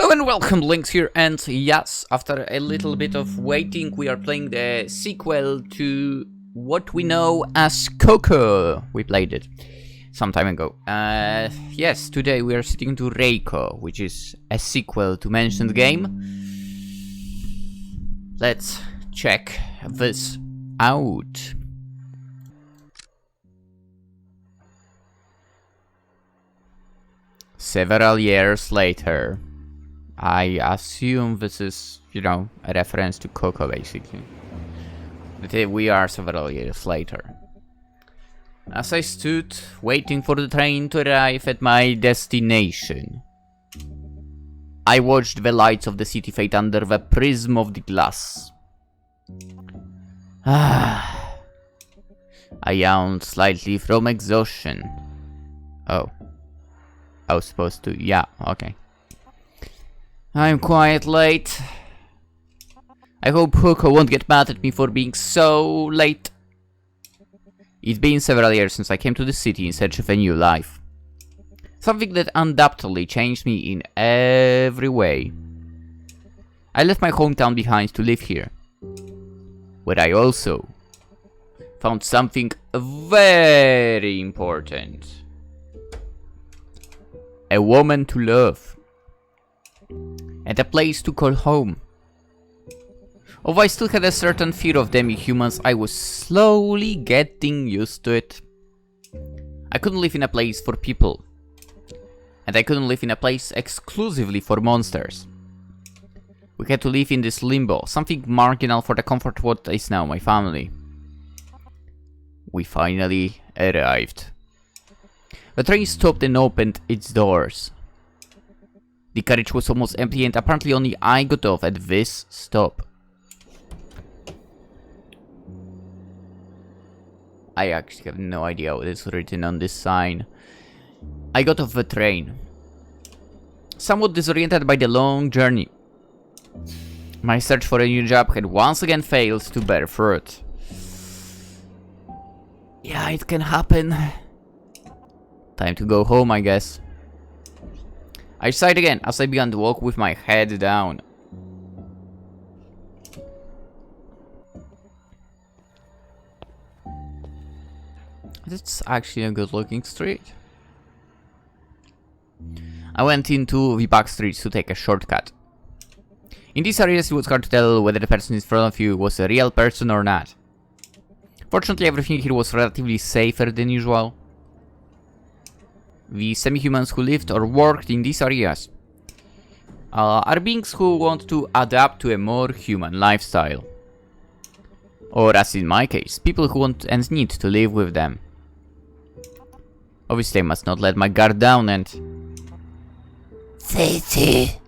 Hello and welcome, Lynx here, and yes, after a little bit of waiting, we are playing the sequel to what we know as Coco. We played it some time ago. Yes, today we are sitting to Reiko, which is a sequel to mentioned game. Let's check this out. Several years later. I assume this is, you know, a reference to Coco, basically. But we are several years later. As I stood, waiting for the train to arrive at my destination, I watched the lights of the city fade under the prism of the glass. I yawned slightly from exhaustion. Oh. I was supposed to... yeah, okay. I'm quite late. I hope Coco won't get mad at me for being so late. It's been several years since I came to the city in search of a new life. Something that undoubtedly changed me in every way. I left my hometown behind to live here, where I also found something very important. A woman to love. And a place to call home. Although I still had a certain fear of demi-humans, I was slowly getting used to it. I couldn't live in a place for people. And I couldn't live in a place exclusively for monsters. We had to live in this limbo, something marginal for the comfort of what is now my family. We finally arrived. The train stopped and opened its doors. The carriage was almost empty and apparently only I got off at this stop. I actually have no idea what is written on this sign. I got off the train, somewhat disoriented by the long journey. My search for a new job had once again failed to bear fruit. Yeah, it can happen. Time to go home, I guess. I sighed again as I began to walk with my head down. That's actually a good looking street. I went into the back streets to take a shortcut. In these areas it was hard to tell whether the person in front of you was a real person or not. Fortunately, everything here was relatively safer than usual. The semi-humans who lived or worked in these areas are beings who want to adapt to a more human lifestyle. Or, as in my case, people who want and need to live with them. Obviously, I must not let my guard down and... Seiichi!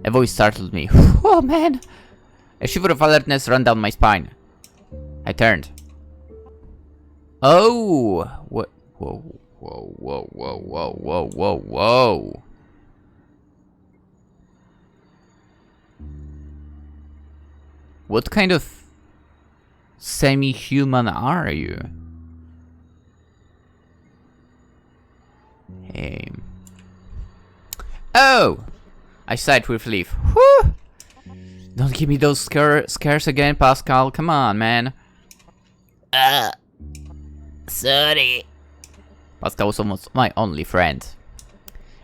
A voice startled me. Oh man! A shiver of alertness ran down my spine. I turned. Oh! What? Whoa. Whoa, whoa, whoa, whoa, whoa, whoa, whoa. What kind of semi-human are you? Hey. Oh! I sighed with relief. Whew! Don't give me those scares again, Pascal. Come on, man. Sorry. Pascal was almost my only friend.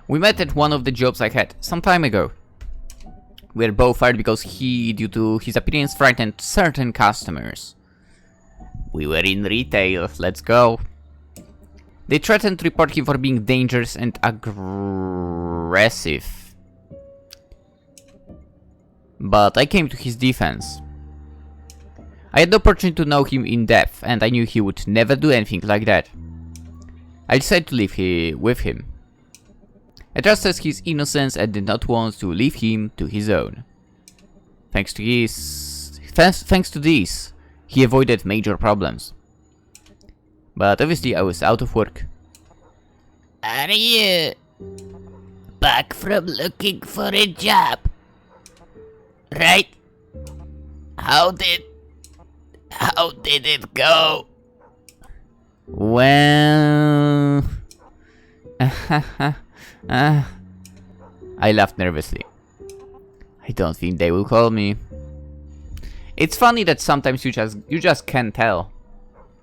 We met at one of the jobs I had some time ago. We were both fired because he, due to his appearance, frightened certain customers. We were in retail, let's go. They threatened to report him for being dangerous and aggressive. But I came to his defense. I had the opportunity to know him in depth, and I knew he would never do anything like that. I decided to live with him. I trusted his innocence and did not want to leave him to his own. Thanks to this, he avoided major problems. But obviously I was out of work. Are you back from looking for a job? Right? How did it go? Well... I laughed nervously. I don't think they will call me. It's funny that sometimes you just can't tell.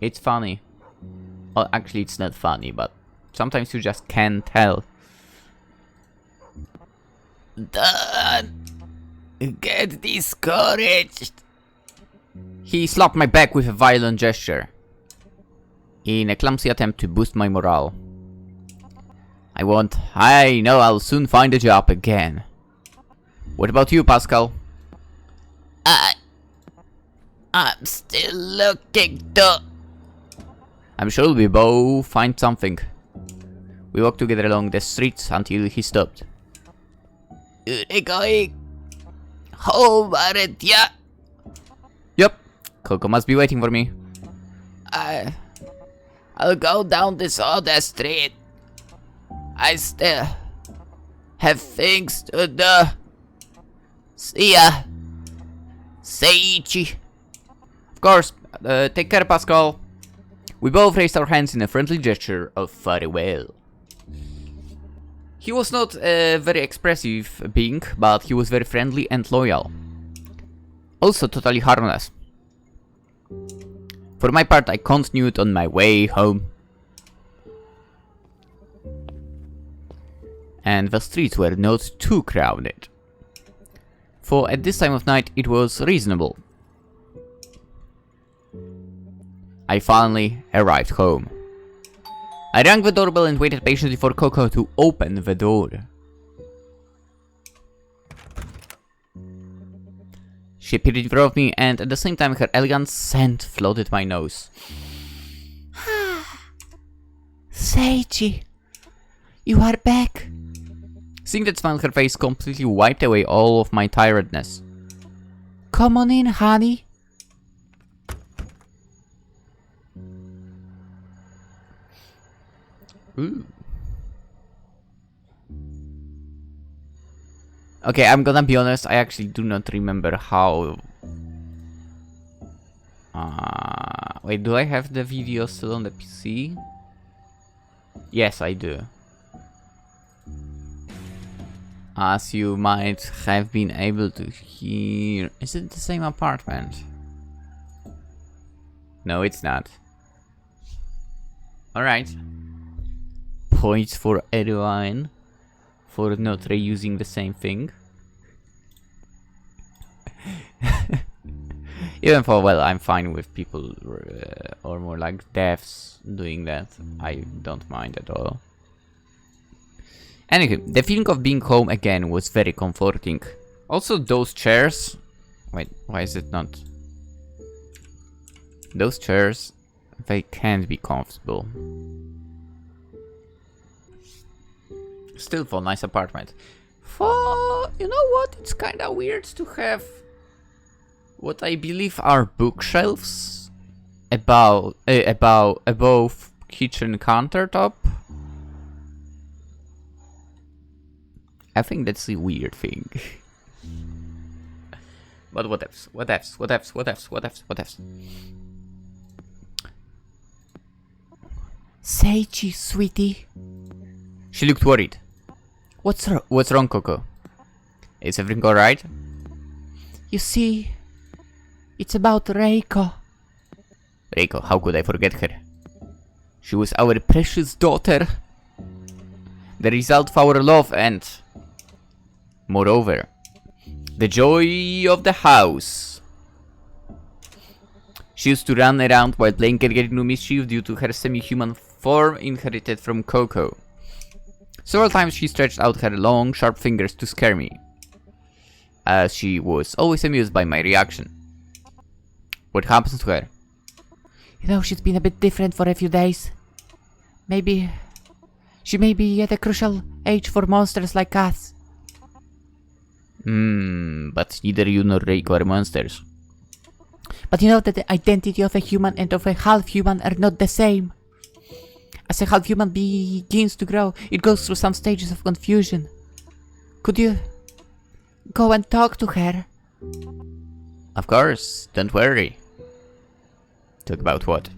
It's funny. Well, actually, it's not funny, but sometimes you just can't tell. Don't get discouraged. He slapped my back with a violent gesture, in a clumsy attempt to boost my morale. I know I'll soon find a job again. What about you, Pascal? I'm still looking though. I'm sure we both find something. We walked together along the streets until he stopped. You're going home, aren't ya? Yep. Coco must be waiting for me. I'll go down this other street. I still have things to do. See ya, Seiichi. Of course. Take care, Pascal. We both raised our hands in a friendly gesture of farewell. He was not a very expressive being, but he was very friendly and loyal. Also totally harmless. For my part, I continued on my way home. And the streets were not too crowded. For at this time of night, it was reasonable. I finally arrived home. I rang the doorbell and waited patiently for Coco to open the door. She appeared in front of me, and at the same time her elegant scent flooded my nose. Seiichi, you are back. Seeing that smile on her face completely wiped away all of my tiredness. Come on in, honey. Ooh. Okay, I'm gonna be honest, I actually do not remember how... wait, do I have the video still on the PC? Yes, I do. As you might have been able to hear... Is it the same apartment? No, it's not. Alright. Points for Eroraen for not reusing the same thing. Even for, well, I'm fine with people, or more like devs doing that. I don't mind at all. Anyway, the feeling of being home again was very comforting. Also, those chairs... Wait, why is it not? Those chairs, they can't be comfortable. Still for nice apartment. For, you know what, it's kinda weird to have what I believe are bookshelves above kitchen countertop. I think that's a weird thing. But what else? What else? What else? What else? What else? What else? Seiichi, sweetie. She looked worried. What's wrong, Coco? Is everything alright? You see, it's about Reiko. Reiko, how could I forget her? She was our precious daughter. The result of our love and, moreover, the joy of the house. She used to run around while playing and getting into mischief due to her semi-human form inherited from Coco. Several times she stretched out her long, sharp fingers to scare me, as she was always amused by my reaction. What happens to her? You know, she's been a bit different for a few days. She may be at a crucial age for monsters like us. But neither you nor Reiko are monsters. But you know that the identity of a human and of a half-human are not the same. As a half-human begins to grow, it goes through some stages of confusion. Could you go and talk to her? Of course, don't worry. Talk about what?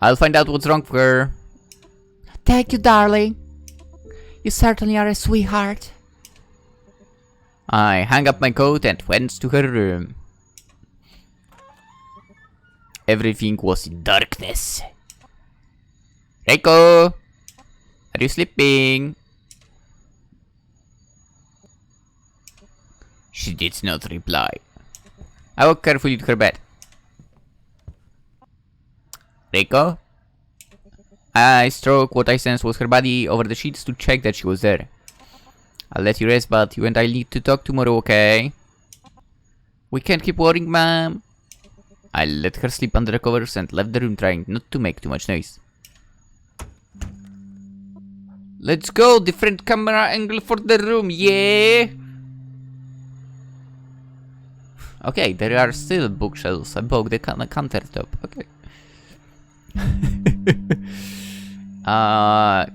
I'll find out what's wrong with her. Thank you, darling. You certainly are a sweetheart. I hung up my coat and went to her room. Everything was in darkness. Reiko! Are you sleeping? She did not reply. I walked carefully to her bed. Reiko? I stroked what I sensed was her body over the sheets to check that she was there. I'll let you rest, but you and I need to talk tomorrow, okay? We can't keep worrying, ma'am. I let her sleep under the covers and left the room, trying not to make too much noise. Let's go! Different camera angle for the room, yeah! Okay, there are still bookshelves above the countertop. Okay.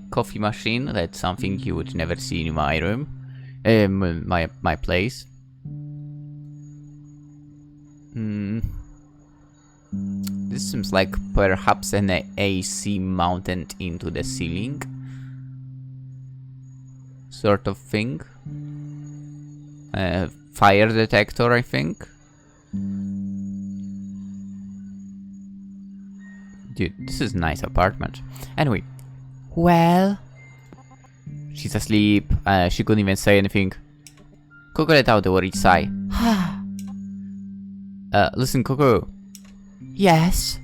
Coffee machine. That's something you would never see in my room. My place. This seems like perhaps an AC mounted into the ceiling. Sort of thing. Fire detector, I think. Dude, this is a nice apartment. Anyway. Well? She's asleep. She couldn't even say anything. Coco let out a worried sigh. Listen, Coco. Yes?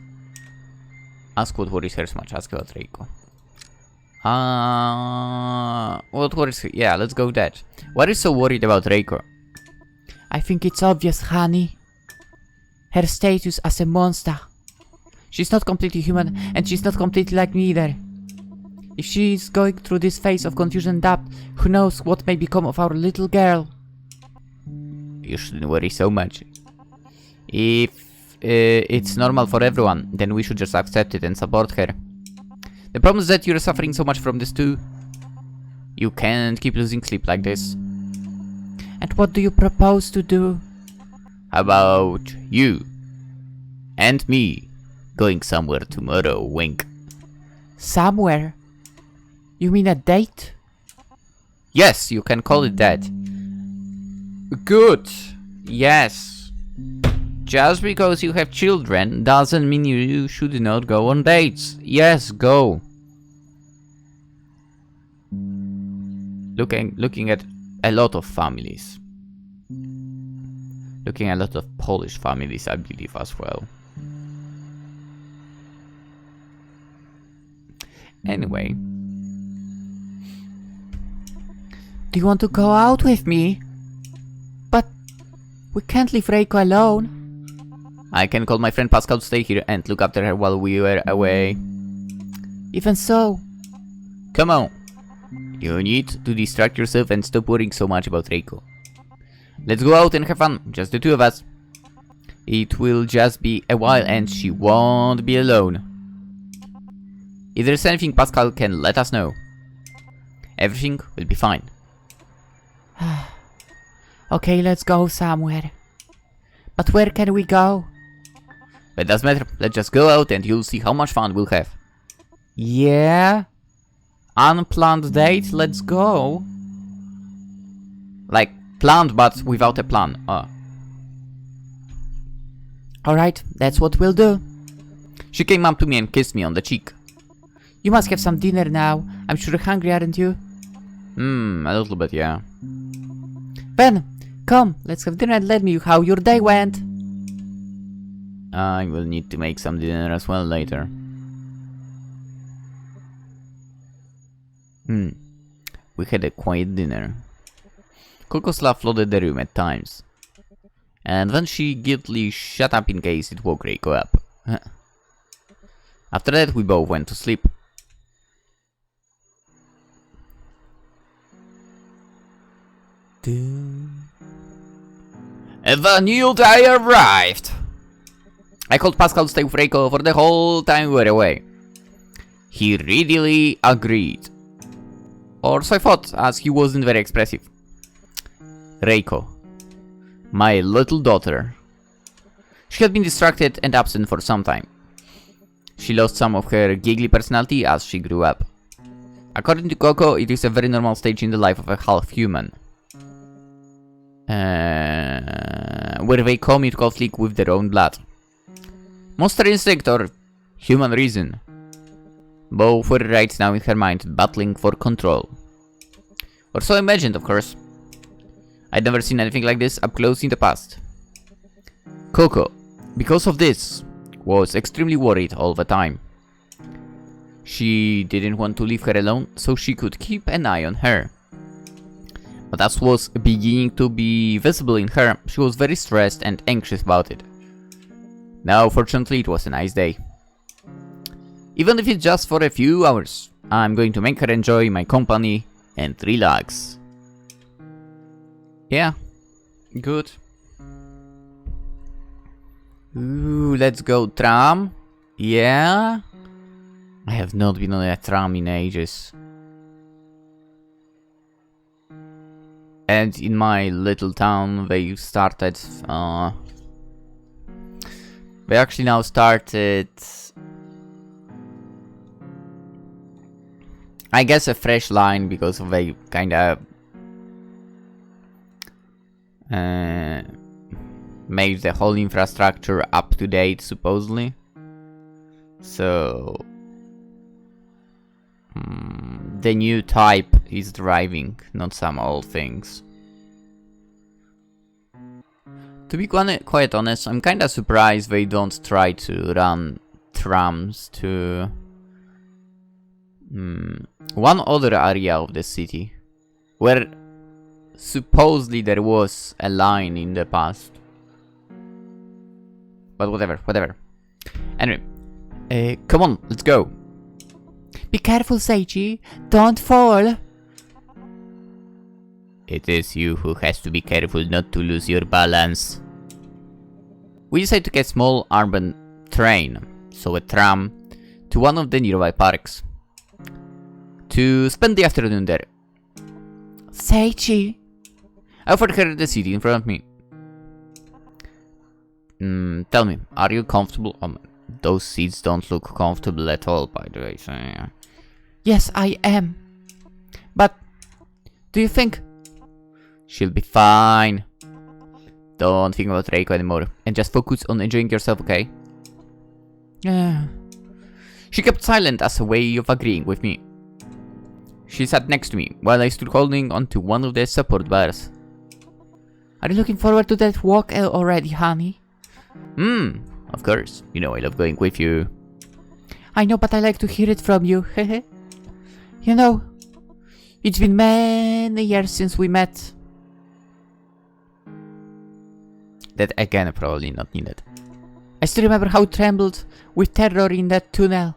Ask what worries her so much. Ask about Reiko. What worries her? Yeah, let's go with that. What is so worried about Reiko? I think it's obvious, honey. Her status as a monster. She's not completely human, and she's not completely like me either. If she's going through this phase of confusion and doubt, who knows what may become of our little girl. You shouldn't worry so much. If it's normal for everyone, then we should just accept it and support her. The problem is that you're suffering so much from this too. You can't keep losing sleep like this. And what do you propose to do? How about you and me going somewhere tomorrow, wink. Somewhere? You mean a date? Yes, you can call it that. Good. Yes. Just because you have children doesn't mean you should not go on dates. Yes, go. Looking at a lot of families. Looking at a lot of Polish families, I believe, as well. Anyway. Do you want to go out with me? But we can't leave Reiko alone. I can call my friend Pascal to stay here and look after her while we were away. Even so. Come on. You need to distract yourself and stop worrying so much about Reiko. Let's go out and have fun, just the two of us. It will just be a while and she won't be alone. If there's anything Pascal can let us know. Everything will be fine. Okay, let's go somewhere. But where can we go? It doesn't matter, let's just go out and you'll see how much fun we'll have. Yeah? Unplanned date, let's go. Like, planned but without a plan. Alright, that's what we'll do. She came up to me and kissed me on the cheek. You must have some dinner now. I'm sure you're hungry, aren't you? A little bit, yeah. Ben, come, let's have dinner and let me know how your day went. I will need to make some dinner as well later. We had a quiet dinner. Coco's laugh flooded the room at times. And then she guiltily shut up in case it woke Reiko up. After that, we both went to sleep. The new day arrived. I called Pascal to stay with Reiko for the whole time we were away. He readily agreed. Or so I thought, as he wasn't very expressive. Reiko. My little daughter. She had been distracted and absent for some time. She lost some of her giggly personality as she grew up. According to Coco, it is a very normal stage in the life of a half-human. Where they come into conflict with their own blood. Monster instinct or human reason. Both were right now in her mind, battling for control. Or so imagined, of course. I'd never seen anything like this up close in the past. Coco, because of this, was extremely worried all the time. She didn't want to leave her alone, so she could keep an eye on her. But as was beginning to be visible in her, she was very stressed and anxious about it. Now, fortunately, it was a nice day. Even if it's just for a few hours, I'm going to make her enjoy my company and relax. Yeah, good. Ooh, let's go tram. Yeah. I have not been on a tram in ages. And in my little town, they started. They actually now started. I guess a fresh line because they kinda made the whole infrastructure up to date, supposedly. So the new type is driving, not some old things. To be quite honest, I'm kinda surprised they don't try to run trams to one other area of the city, where supposedly there was a line in the past. But whatever. Anyway, come on, let's go. Be careful, Seiichi. Don't fall. It is you who has to be careful not to lose your balance. We decided to get a small urban train, so a tram, to one of the nearby parks. To spend the afternoon there. Seiichi! I offered her the seat in front of me. Tell me, are you comfortable? Those seats don't look comfortable at all, by the way. So, yeah. Yes, I am. But, do you think... She'll be fine. Don't think about Reiko anymore, and just focus on enjoying yourself, okay? Yeah. She kept silent as a way of agreeing with me. She sat next to me, while I stood holding onto one of the support bars. Are you looking forward to that walk already, honey? Of course. You know I love going with you. I know, but I like to hear it from you. You know, it's been many years since we met. That again, probably not needed. I still remember how it trembled with terror in that tunnel.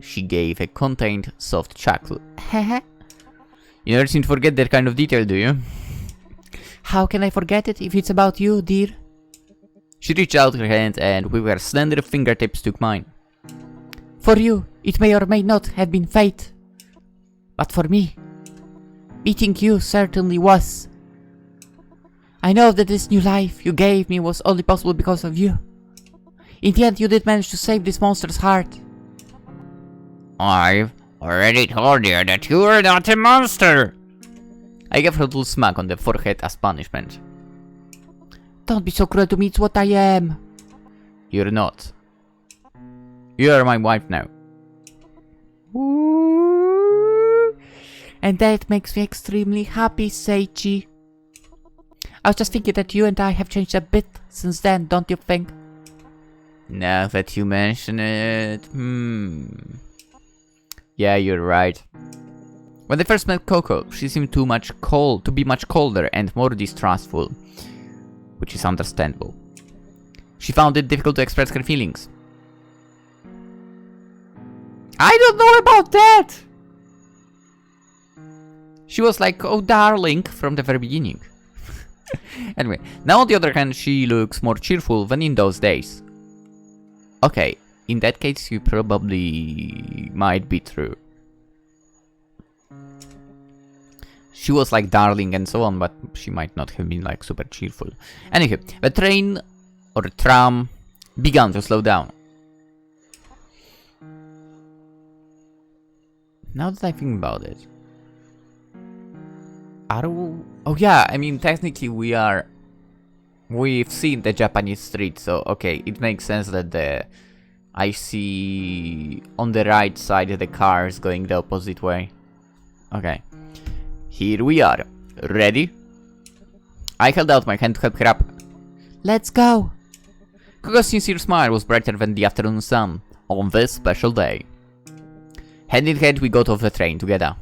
She gave a contained, soft chuckle. You never seem to forget that kind of detail, do you? How can I forget it if it's about you, dear? She reached out her hand and with her slender fingertips took mine. For you, it may or may not have been fate. But for me, meeting you certainly was. I know that this new life you gave me was only possible because of you. In the end, you did manage to save this monster's heart. I've already told you that you are not a monster. I gave her a little smack on the forehead as punishment. Don't be so cruel to me, it's what I am. You're not. You are my wife now. Ooh. And that makes me extremely happy, Seiichi. I was just thinking that you and I have changed a bit since then, don't you think? Now that you mention it, Yeah, you're right. When I first met Coco, she seemed to be much colder and more distrustful, which is understandable. She found it difficult to express her feelings. I don't know about that! She was like, oh darling, from the very beginning. Anyway, now on the other hand, she looks more cheerful than in those days. Okay, in that case, you probably might be true. She was like darling and so on, but she might not have been like super cheerful. Anyway, the train or tram began to slow down. Now that I think about it. Oh yeah, I mean, technically we've seen the Japanese street, so okay, it makes sense that I see on the right side the cars going the opposite way. Okay, here we are. Ready? I held out my hand to help her up. Let's go! Koko's sincere smile was brighter than the afternoon sun on this special day. Hand in hand we got off the train together.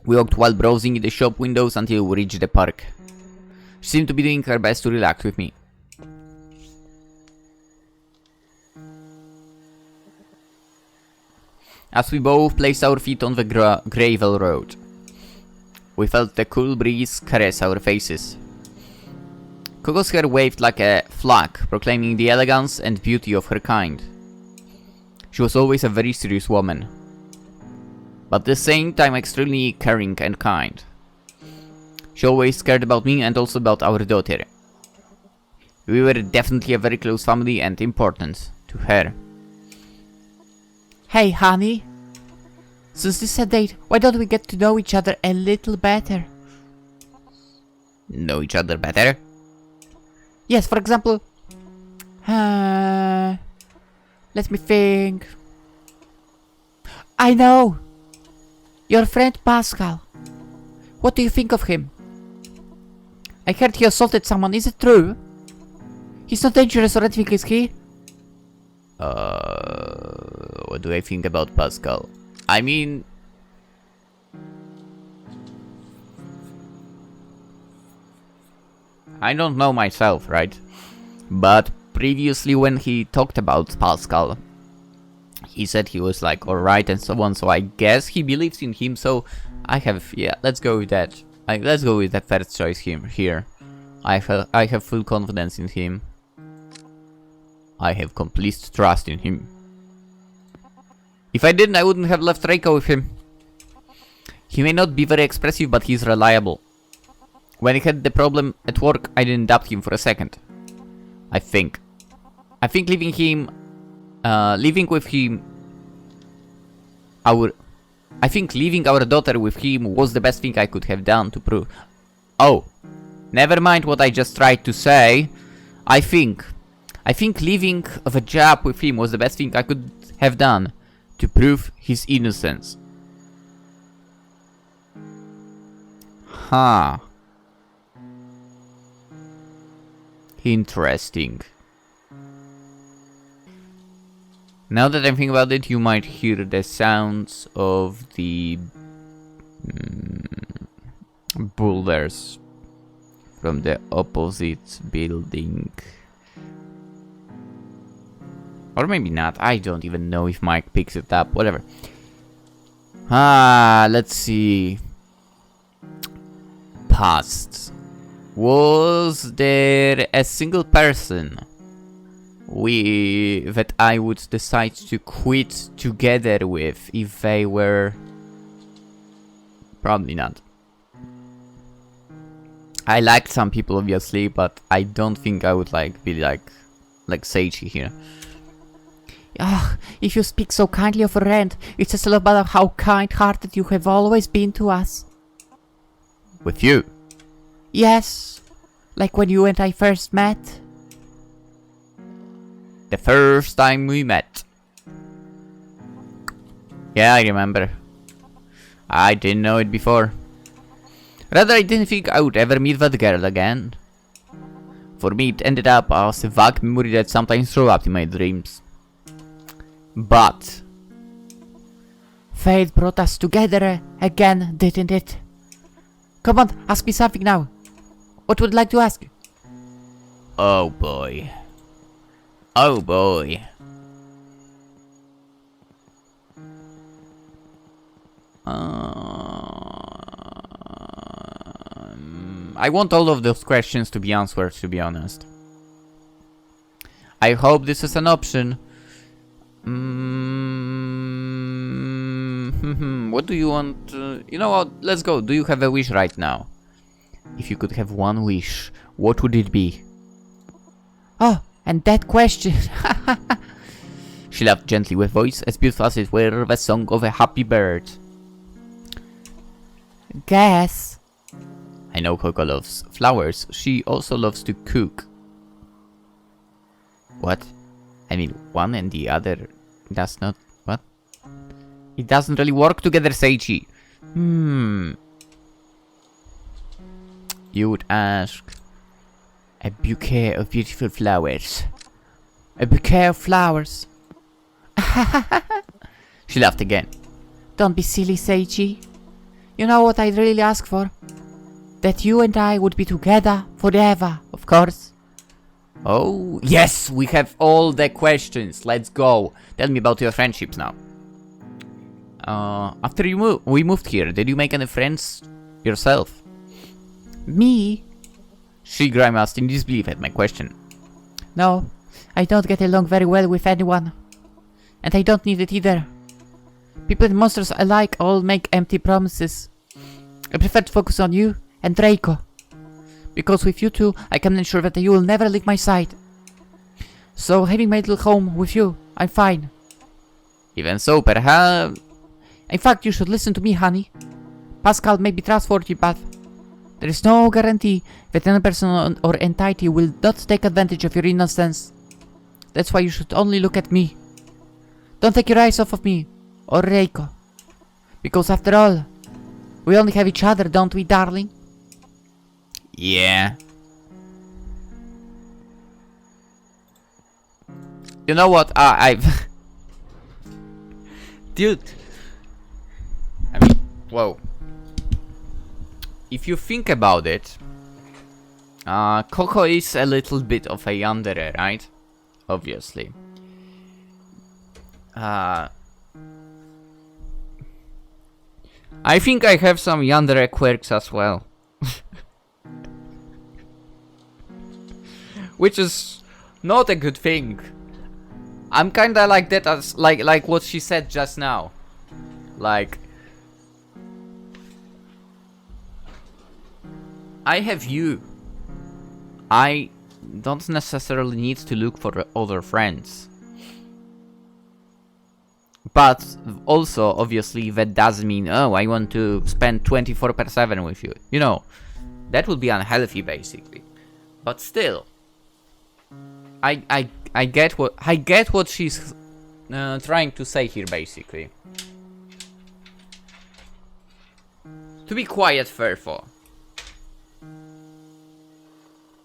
We walked while browsing in the shop windows until we reached the park. She seemed to be doing her best to relax with me. As we both placed our feet on the gravel road, we felt the cool breeze caress our faces. Koko's hair waved like a flag, proclaiming the elegance and beauty of her kind. She was always a very serious woman, but at the same time extremely caring and kind. She always cared about me and also about our daughter. We were definitely a very close family and important to her. Hey honey, since this is a date, why don't we get to know each other a little better? Know each other better? Yes, for example, let me think. I know! Your friend Pascal. What do you think of him? I heard he assaulted someone, is it true? He's not dangerous or anything, is he? What do I think about Pascal? I mean... I don't know myself, right? But previously when he talked about Pascal, he said he was like alright and so on, so I guess he believes in him, so I have, yeah, let's go with that. Let's go with that first choice here. I have full confidence in him. I have complete trust in him. If I didn't, I wouldn't have left Reiko with him. He may not be very expressive, but he's reliable. When he had the problem at work, I didn't doubt him for a second. I think leaving our daughter with him was the best thing I could have done to prove. Oh, never mind what I just tried to say. I think leaving the job with him was the best thing I could have done to prove his innocence. Huh. Interesting. Now that I'm thinking about it, you might hear the sounds of the boulders from the opposite building. Or maybe not, I don't even know if Mike picks it up, whatever. Let's see. Past. Was there a single person that I would decide to quit together with if they were... Probably not. I liked some people obviously, but I don't think I would be like Seiichi here. Ah, if you speak so kindly of Eroraen, it says a lot about how kind-hearted you have always been to us. With you? Yes, like when you and I first met. The first time we met. Yeah, I remember. I didn't know it before. Rather, I didn't think I would ever meet that girl again. For me, it ended up as a vague memory that sometimes shows up in my dreams. But fate brought us together again, didn't it? Come on, ask me something now. What would you like to ask? Oh boy. Oh boy. I want all of those questions to be answered, to be honest. I hope this is an option. What do you want? You know what? Let's go. Do you have a wish right now? If you could have one wish, what would it be? Oh, and that question. She laughed gently with voice as beautiful as it were the song of a happy bird. Guess. I know Coco loves flowers. She also loves to cook. What? I mean, one and the other does not... What? It doesn't really work together, Seiichi. You would ask... A bouquet of beautiful flowers. A bouquet of flowers. She laughed again. Don't be silly, Seiichi. You know what I'd really ask for? That you and I would be together forever, of course. Oh, yes, we have all the questions. Let's go. Tell me about your friendships now. After we moved here, did you make any friends yourself? Me? She grimaced in disbelief at my question. No, I don't get along very well with anyone. And I don't need it either. People and monsters alike all make empty promises. I prefer to focus on you and Reiko. Because with you two, I can ensure that you will never leave my side. So having my little home with you, I'm fine. Even so, perhaps... In fact, you should listen to me, honey. Pascal may be trustworthy, but... there is no guarantee that any person or entity will not take advantage of your innocence. That's why you should only look at me. Don't take your eyes off of me, or Reiko. Because after all, we only have each other, don't we, darling? Yeah. You know what? I've... Dude. I mean, whoa. If you think about it, Coco is a little bit of a Yandere, right? Obviously. I think I have some Yandere quirks as well. Which is not a good thing. I'm kinda like that as like what she said just now. Like, I have you. I don't necessarily need to look for other friends. But also, obviously, that doesn't mean, oh, I want to spend 24/7 with you. You know, that would be unhealthy, basically. But still, I get what she's trying to say here, basically. To be quiet, therefore.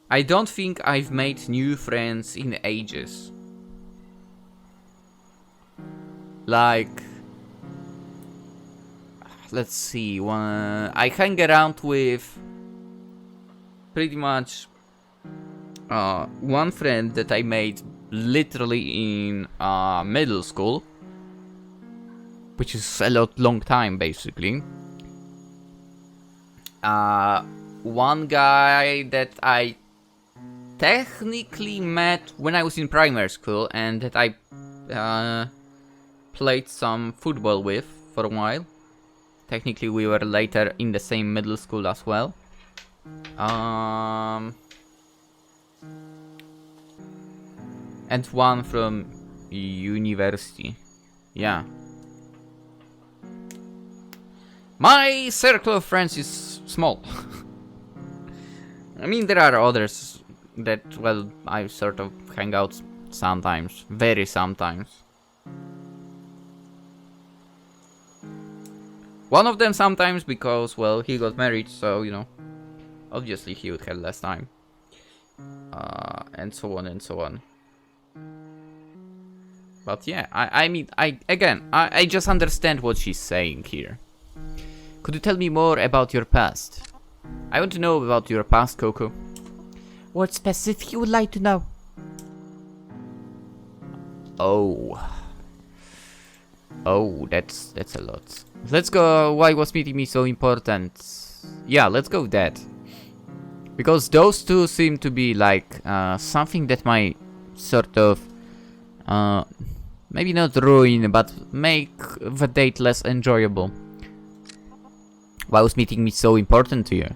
I don't think I've made new friends in ages. Like, let's see, I hang around with pretty much one friend that I made literally in middle school, which is a long time basically. One guy that I technically met when I was in primary school and that I played some football with for a while. Technically we were later in the same middle school as well. And one from university. Yeah. My circle of friends is small. I mean, there are others that, well, I sort of hang out sometimes. Very sometimes. One of them sometimes because, well, he got married, so, you know, obviously he would have less time. And so on and so on. But yeah, I mean, I just understand what she's saying here. Could you tell me more about your past? I want to know about your past, Coco. What specific you would like to know? Oh, that's a lot. Let's go. Why was meeting me so important? Yeah, let's go with that. Because those two seem to be like something that might sort of maybe not ruin, but make the date less enjoyable. Why was meeting me so important to you?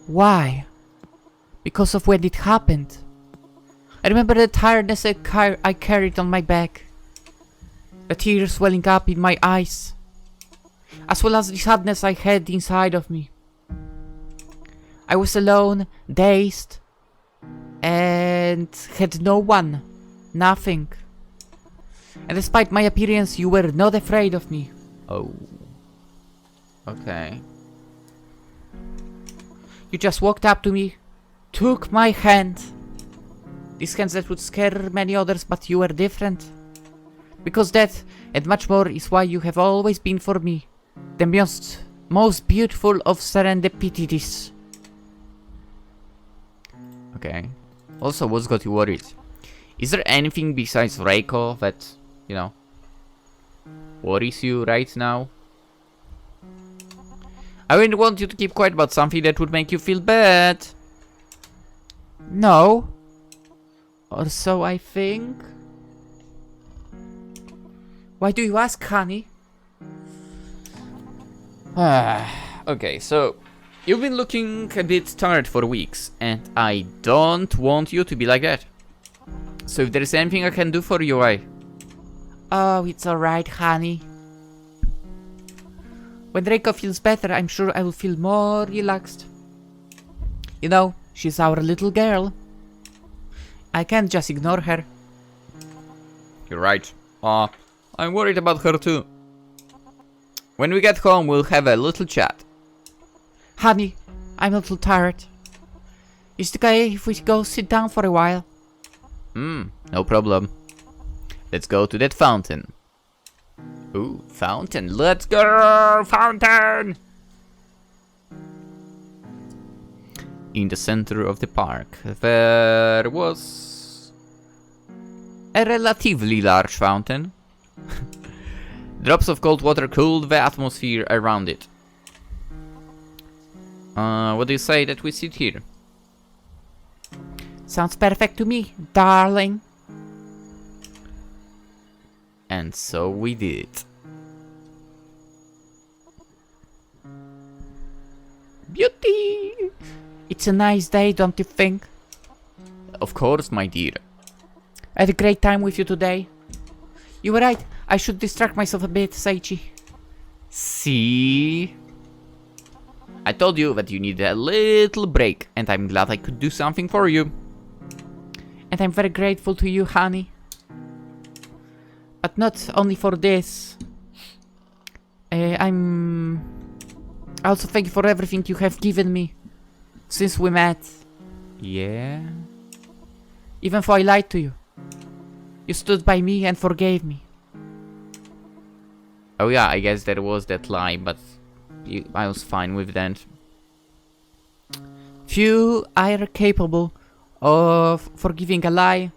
Why? Because of when it happened. I remember the tiredness I carried on my back. the tears welling up in my eyes, as well as the sadness I had inside of me. I was alone, dazed, and had no one, nothing. And despite my appearance, you were not afraid of me. Oh. Okay. You just walked up to me, took my hand. These hands that would scare many others, but you were different. Because that, and much more, is why you have always been for me the most beautiful of serendipities. Okay. Also, what's got you worried? Is there anything besides Reiko that, you know, worries you right now? I wouldn't want you to keep quiet about something that would make you feel bad. No. Or so I think. Why do you ask, honey? Okay, so you've been looking a bit tired for weeks, and I don't want you to be like that. So if there is anything I can do for you, Oh, it's alright, honey. When Reiko feels better, I'm sure I will feel more relaxed. You know, she's our little girl. I can't just ignore her. You're right. I'm worried about her too. When we get home, we'll have a little chat. Honey, I'm a little tired. Is it okay if we go sit down for a while? No problem. Let's go to that fountain. Ooh, fountain. Let's go, fountain! In the center of the park, there was a relatively large fountain. Drops of cold water cooled the atmosphere around it. What do you say that we sit here? Sounds perfect to me, darling. And so we did. Beauty! It's a nice day, don't you think? Of course, my dear. I had a great time with you today. You were right, I should distract myself a bit, Seiichi. See? I told you that you needed a little break, and I'm glad I could do something for you. And I'm very grateful to you, honey. But not only for this. I also thank you for everything you have given me since we met. Yeah? Even though I lied to you. You stood by me and forgave me. Oh yeah, I guess there was that lie, but I was fine with that. Few are capable of forgiving a lie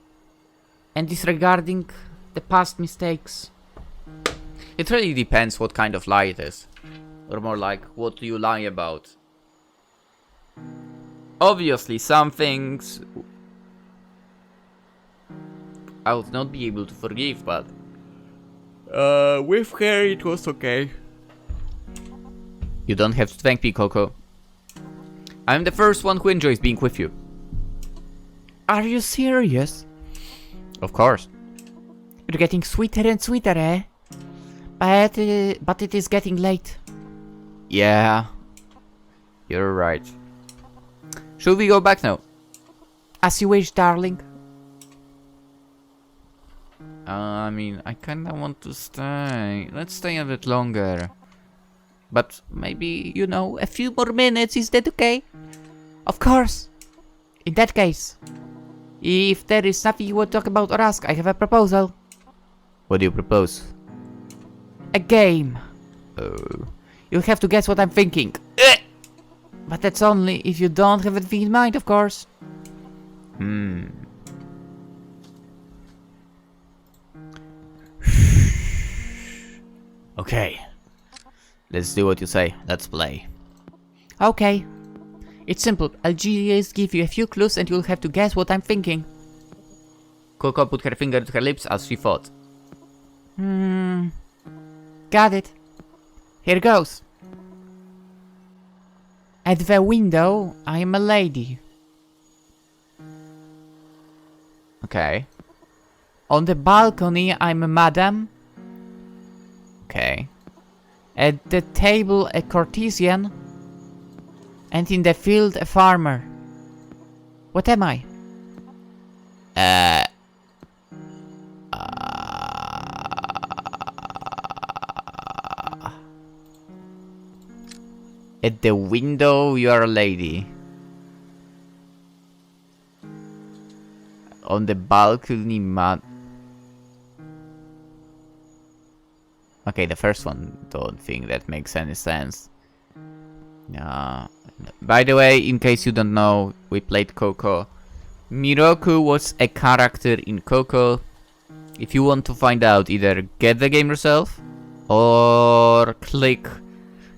and disregarding the past mistakes. It really depends what kind of lie it is. Or more like, what do you lie about? Obviously, some things I would not be able to forgive, but with her it was okay. You don't have to thank me, Coco. I'm the first one who enjoys being with you. Are you serious? Of course. You're getting sweeter and sweeter, eh? But it is getting late. Yeah. You're right. Should we go back now? As you wish, darling. I mean, I kinda want to stay. Let's stay a bit longer. But maybe, you know, a few more minutes, is that okay? Of course. In that case, if there is nothing you want to talk about or ask, I have a proposal. What do you propose? A game. Oh. You'll have to guess what I'm thinking. But that's only if you don't have anything in mind, of course. Okay. Let's do what you say. Let's play. Okay. It's simple. I'll just give you a few clues and you'll have to guess what I'm thinking. Coco put her finger to her lips as she thought. Got it. Here goes. At the window, I am a lady. Okay. On the balcony, I'm a madam. Okay. At the table, a courtesan, and in the field, a farmer. What am I? At the window, you are a lady. On the balcony, Okay, the first one, don't think that makes any sense. By the way, in case you don't know, we played Coco. Miroku was a character in Coco. If you want to find out, either get the game yourself or click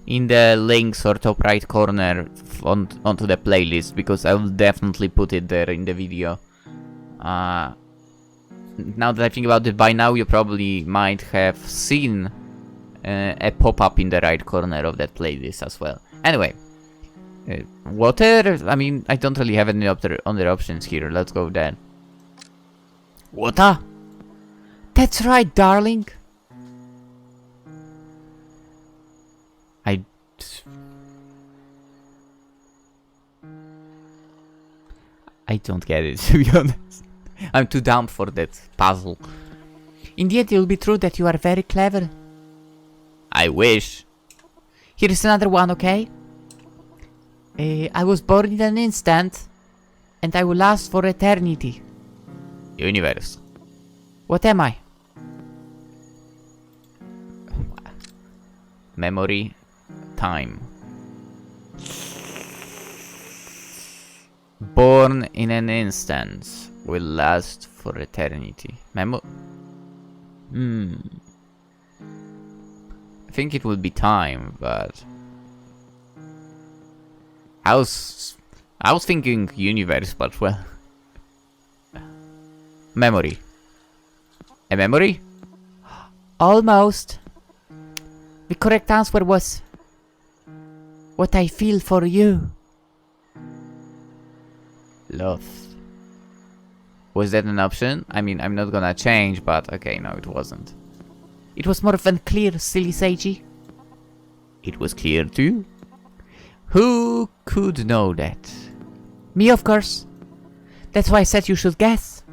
in the links or top right corner onto the playlist, because I will definitely put it there in the video. Now that I think about it, by now you probably might have seen a pop-up in the right corner of that playlist as well. Anyway, water, I mean, I don't really have any other options here. Let's go then. Water? That's right, darling. I don't get it, to be honest. I'm too dumb for that puzzle. Indeed, it will be true that you are very clever. I wish. Here is another one, okay? I was born in an instant, and I will last for eternity. Universe. What am I? Memory. Time. Born in an instant, will last for eternity. I think it will be time, but I was thinking universe, but well. Memory. A memory? Almost. The correct answer was what I feel for you. Love. Was that an option? I mean, I'm not gonna change, but okay, no, it wasn't. It was more than clear, silly Seiichi. It was clear too. Who could know that? Me, of course. That's why I said you should guess.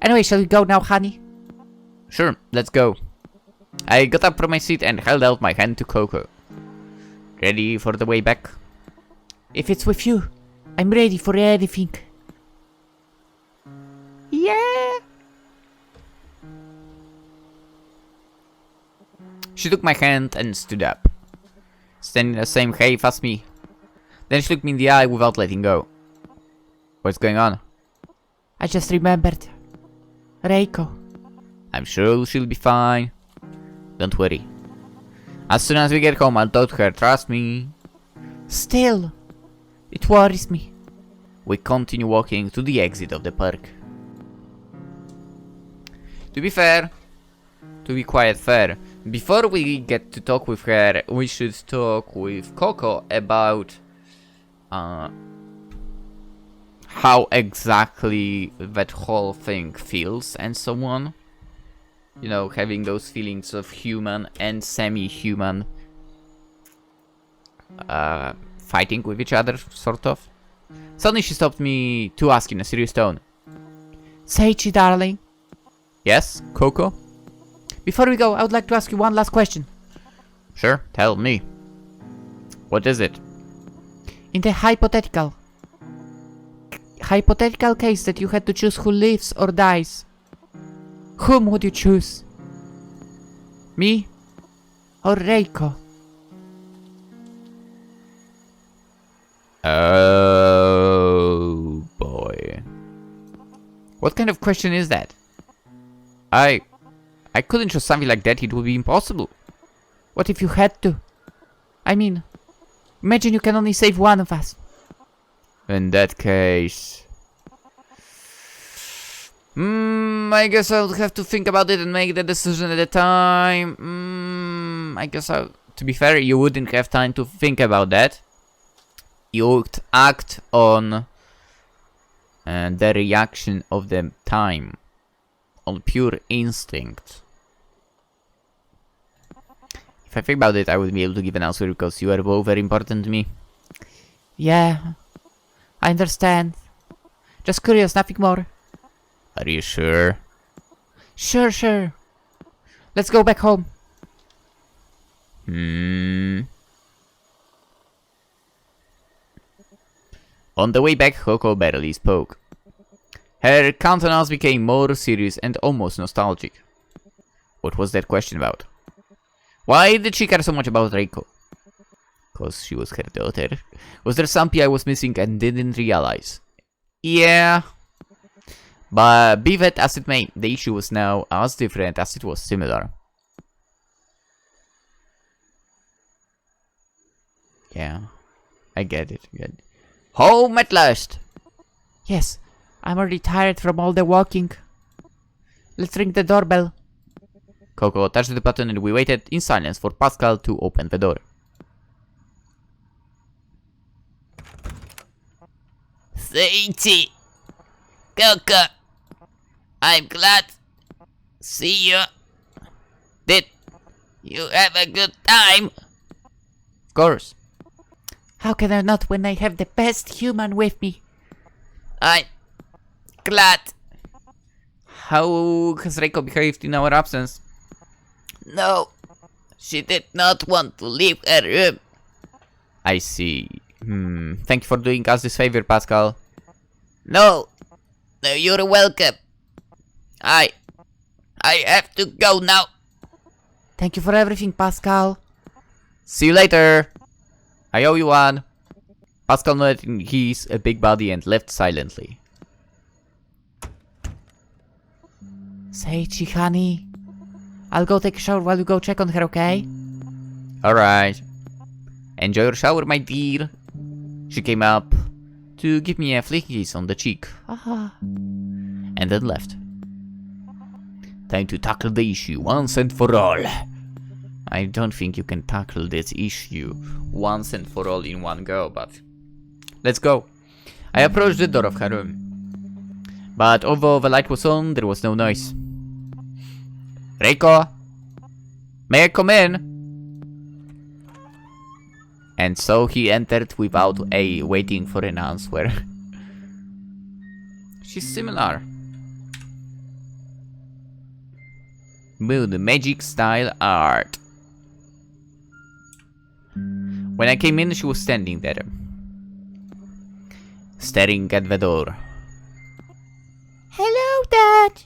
Anyway, shall we go now, honey? Sure, let's go. I got up from my seat and held out my hand to Coco. Ready for the way back? If it's with you, I'm ready for anything. Yeah. She took my hand and stood up, standing in the same height as me. Then she looked me in the eye without letting go. What's going on? I just remembered. Reiko. I'm sure she'll be fine. Don't worry. As soon as we get home, I'll talk to her, trust me. Still, it worries me. We continue walking to the exit of the park. To be fair, to be quite fair, before we get to talk with her, we should talk with Coco about how exactly that whole thing feels and so on. You know, having those feelings of human and semi-human fighting with each other, sort of. Suddenly she stopped me to ask in a serious tone. Seiichi, darling. Yes, Coco? Before we go, I would like to ask you one last question. Sure, tell me. What is it? In the hypothetical case that you had to choose who lives or dies, whom would you choose? Me or Reiko? Oh boy. What kind of question is that? I couldn't choose something like that, it would be impossible. What if you had to? I mean, imagine you can only save one of us. In that case... I guess I'll have to think about it and make the decision at a time. I guess to be fair, you wouldn't have time to think about that. You would act on the reaction of the time. On pure instinct. If I think about it, I would be able to give an answer because you are both very important to me. Yeah, I understand. Just curious, nothing more. Are you sure? Sure. Let's go back home. On the way back, Coco barely spoke. Her countenance became more serious and almost nostalgic. What was that question about? Why did she care so much about Reiko? Cause she was her daughter? Was there something I was missing and didn't realize? Yeah. But be that as it may, the issue was now as different as it was similar. Yeah, I get it. Home at last! Yes, I'm already tired from all the walking. Let's ring the doorbell. Coco touched the button and we waited in silence for Pascal to open the door. Seiichi! Coco! I'm glad. See you. Did you have a good time? Of course. How can I not when I have the best human with me? I'm glad. How has Reiko behaved in our absence? No, she did not want to leave her room. I see. Thank you for doing us this favor, Pascal. No, you're welcome. I have to go now. Thank you for everything, Pascal. See you later. I owe you one. Pascal nodded in his big body and left silently. Seiichi, honey. I'll go take a shower while you go check on her, okay? Alright. Enjoy your shower, my dear. She came up to give me a flick kiss on the cheek. And then left. Time to tackle the issue once and for all. I don't think you can tackle this issue once and for all in one go, but let's go. I approached the door of her room. But although the light was on, there was no noise. Reiko? May I come in? And so he entered without waiting for an answer. She's similar. Mood magic style art. When I came in, she was standing there, staring at the door. Hello, Dad.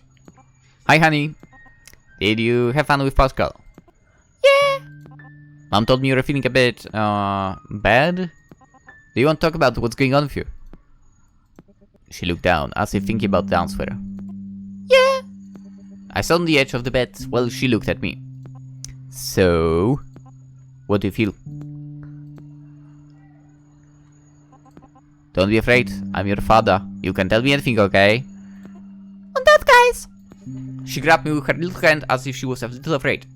Hi, honey. Did you have fun with Pascal? Yeah. Mom told me you were feeling a bit, bad? Do you want to talk about what's going on with you? She looked down, as if thinking about the answer. Yeah. I sat on the edge of the bed while she looked at me. So, what do you feel? Don't be afraid, I'm your father. You can tell me anything, okay? On that, guys. She grabbed me with her little hand as if she was a little afraid.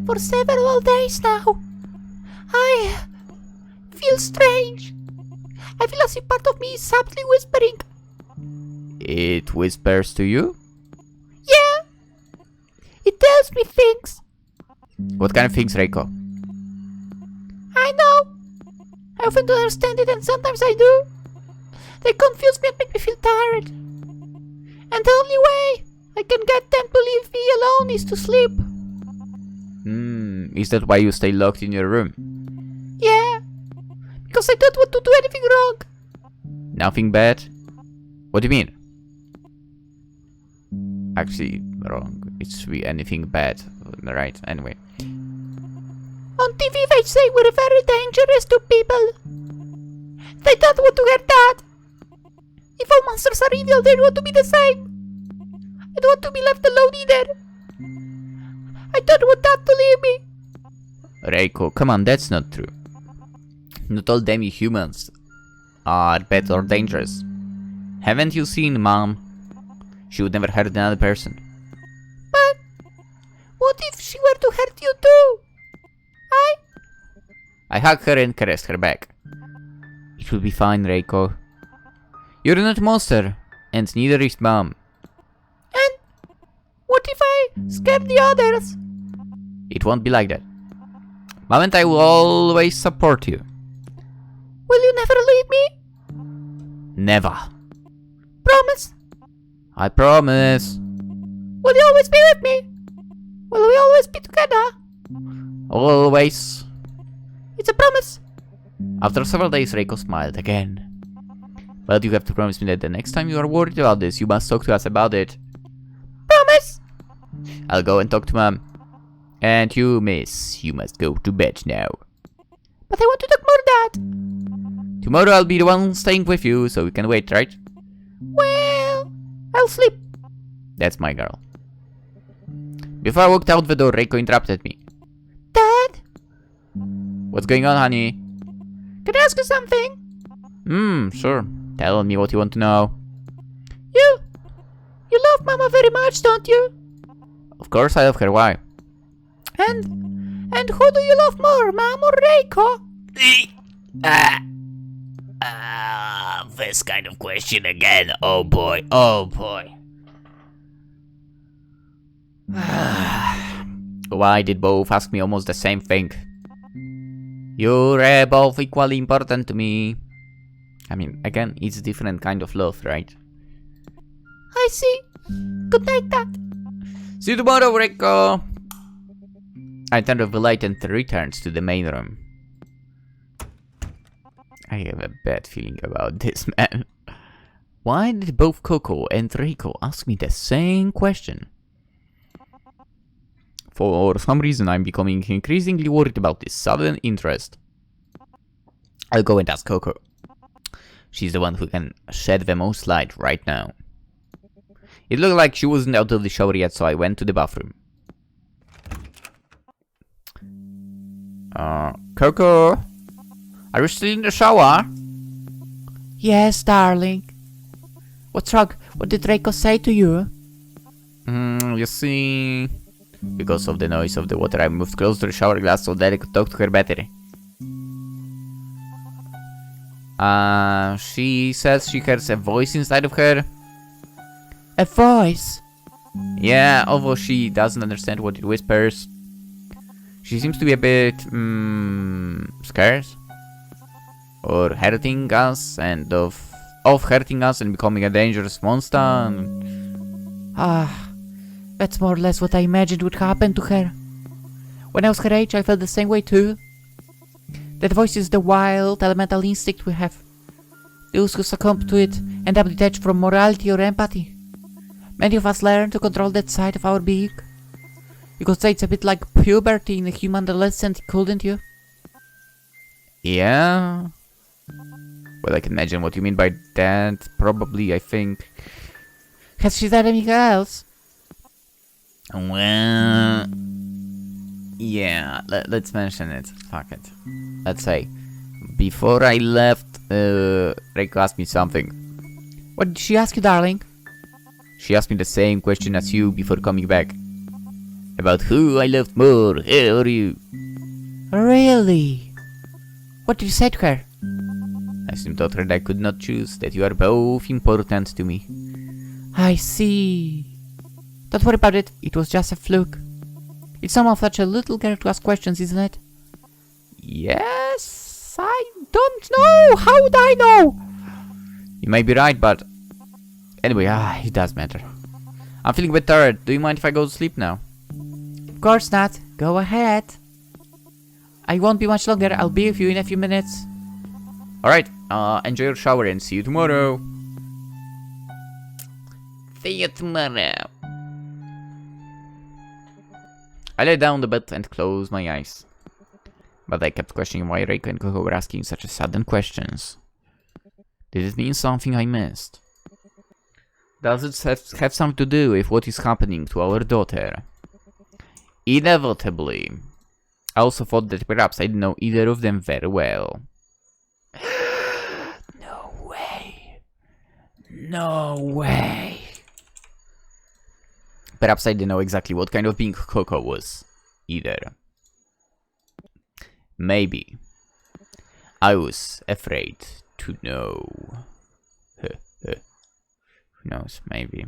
For several days now, I feel strange. I feel as if part of me is subtly whispering. It whispers to you? Yeah. It tells me things. What kind of things, Reiko? I know. I often don't understand it and sometimes I do. They confuse me and make me feel tired. And the only way I can get them to leave me alone is to sleep. Is that why you stay locked in your room? Yeah. Because I don't want to do anything wrong. Nothing bad? What do you mean? Actually, wrong. It should be anything bad. Right, anyway. On TV they say we're very dangerous to people. They don't want to hear that. If all monsters are evil, they want to be the same. I don't want to be left alone either. I don't want that to leave me. Reiko, come on, that's not true. Not all demi-humans are bad or dangerous. Haven't you seen Mom? She would never hurt another person. But what if she were to hurt you too? I hugged her and caressed her back. It will be fine, Reiko. You're not a monster, and neither is Mom. And what if I scare the others? It won't be like that. Mom and I will always support you. Will you never leave me? Never. Promise? I promise. Will you always be with me? Will we always be together? Always. It's a promise. After several days, Reiko smiled again. But you have to promise me that the next time you are worried about this, you must talk to us about it. Promise. I'll go and talk to Mom. And you, miss, you must go to bed now. But I want to talk more, Dad. Tomorrow I'll be the one staying with you, so we can wait, right? Well, I'll sleep. That's my girl. Before I walked out the door, Reiko interrupted me. Dad? What's going on, honey? Can I ask you something? Sure. Tell me what you want to know. You love Mama very much, don't you? Of course I love her, why? And who do you love more, Mom or Reiko? This kind of question again. Oh boy, oh boy. Why did both ask me almost the same thing? You're both equally important to me. I mean, again, it's a different kind of love, right? I see. Good night, Dad. See you tomorrow, Reiko! I turned off the light and returns to the main room. I have a bad feeling about this, man. Why did both Coco and Reiko ask me the same question? For some reason, I'm becoming increasingly worried about this sudden interest. I'll go and ask Coco. She's the one who can shed the most light right now. It looked like she wasn't out of the shower yet, so I went to the bathroom. Coco? Are you still in the shower? Yes, darling. What's wrong? What did Reiko say to you? You see... Because of the noise of the water, I moved close to the shower glass so that I could talk to her better. She says she hears a voice inside of her. A voice? Yeah, although she doesn't understand what it whispers. She seems to be a bit, scared. Or hurting us, and of hurting us and becoming a dangerous monster. That's more or less what I imagined would happen to her. When I was her age, I felt the same way too. That voice is the wild, elemental instinct we have. Those who succumb to it end up detached from morality or empathy. Many of us learn to control that side of our being. You could say it's a bit like puberty in a human adolescent, couldn't you? Yeah. Well, I can imagine what you mean by that. Probably, I think. Has she said anything else? Well... Yeah, let's mention it. Fuck it. Let's say, before I left, Reiko asked me something. What did she ask you, darling? She asked me the same question as you before coming back. About who I loved more, her or you. Really? What did you say to her? I simply told her that I could not choose, that you are both important to me. I see. Don't worry about it, it was just a fluke. It's somehow such a little girl to ask questions, isn't it? Yes, I don't know! How would I know? you may be right, but... Anyway, it does matter. I'm feeling a bit tired. Do you mind if I go to sleep now? Of course not. Go ahead. I won't be much longer. I'll be with you in a few minutes. Alright, enjoy your shower and see you tomorrow. See you tomorrow. I lay down on the bed and closed my eyes. But I kept questioning why Reiko and Coco were asking such sudden questions. Did it mean something I missed? Does it have something to do with what is happening to our daughter? Inevitably. I also thought that perhaps I didn't know either of them very well. No way. No way. Perhaps I didn't know exactly what kind of being Coco was, either. Maybe. I was afraid to know. Who knows, maybe.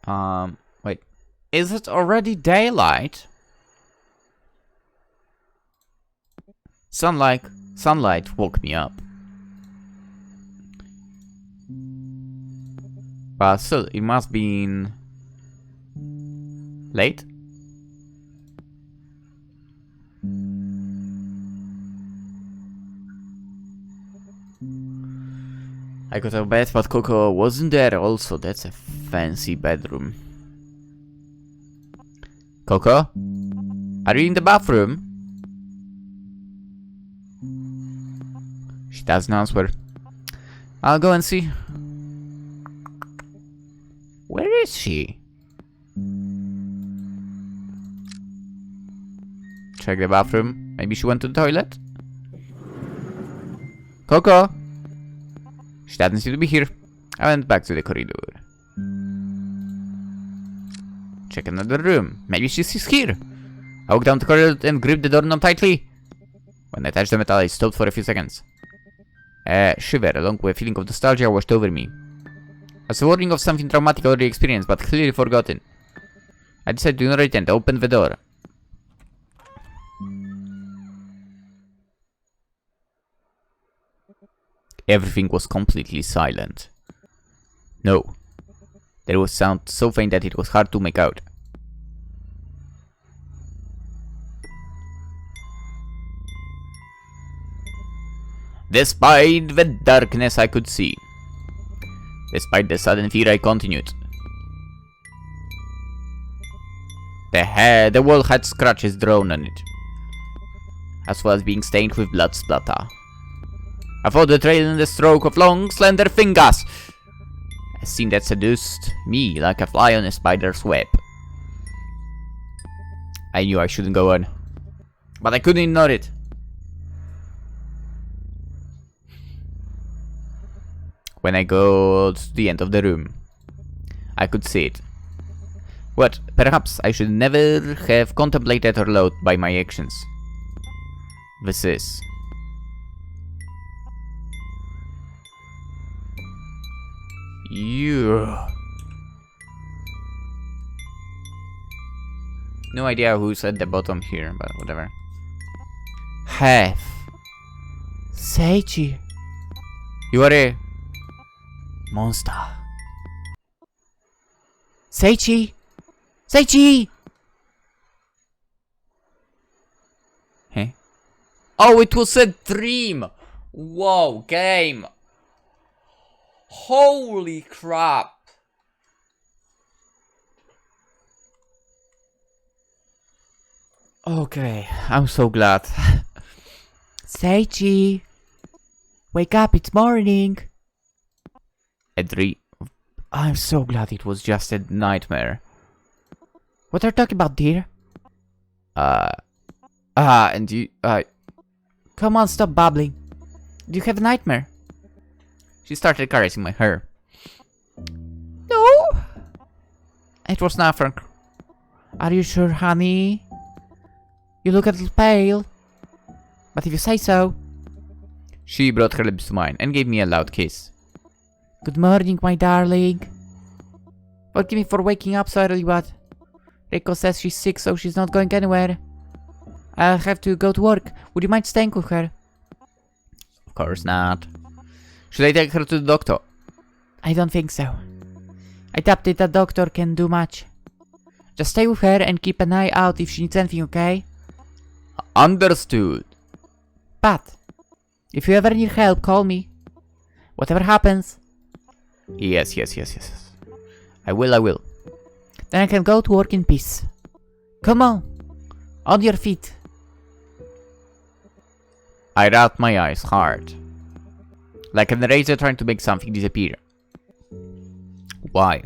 Wait. Is it already daylight? Sunlight woke me up. But still, it must be late? I got a bed, but Coco wasn't there also. That's a fancy bedroom. Coco? Are you in the bathroom? She doesn't answer. I'll go and see. Where is she? Check the bathroom. Maybe she went to the toilet? Coco? She doesn't seem to be here. I went back to the corridor. Check another room. Maybe she's here. I walked down the corridor and gripped the doorknob tightly. When I touched the metal, I stopped for a few seconds. A shiver, along with a feeling of nostalgia, washed over me. As a warning of something traumatic already experienced, but clearly forgotten. I decided to narrate and open the door. Everything was completely silent. No. There was sound so faint that it was hard to make out. Despite the darkness I could see. Despite the sudden fear, I continued. The wall had scratches drawn on it, as well as being stained with blood splatter. I followed the trail in the stroke of long, slender fingers. A scene that seduced me like a fly on a spider's web. I knew I shouldn't go on, but I couldn't ignore it. When I got to the end of the room, I could see it. What perhaps I should never have contemplated or allowed by my actions. This is... you. No idea who's at the bottom here, but whatever. Have. Seiichi. You are a... monster. Seiichi! Seiichi! Hey? Oh, it was a dream! Whoa, game! Holy crap! Okay, I'm so glad. Seiichi! Wake up, it's morning! A dream. I'm so glad it was just a nightmare. What are you talking about, dear? And you, come on, stop babbling. Do you have a nightmare? She started caressing my hair. No! It was nothing. Are you sure, honey? You look a little pale. But if you say so. She brought her lips to mine and gave me a loud kiss. Good morning, my darling. Forgive me for waking up so early, but Reiko says she's sick, so she's not going anywhere. I'll have to go to work. Would you mind staying with her? Of course not. Should I take her to the doctor? I don't think so. I doubt that the doctor can do much. Just stay with her and keep an eye out if she needs anything, okay? Understood. But if you ever need help, call me. Whatever happens. Yes. I will. Then I can go to work in peace. Come on your feet. I rubbed my eyes hard. Like an eraser trying to make something disappear. Why?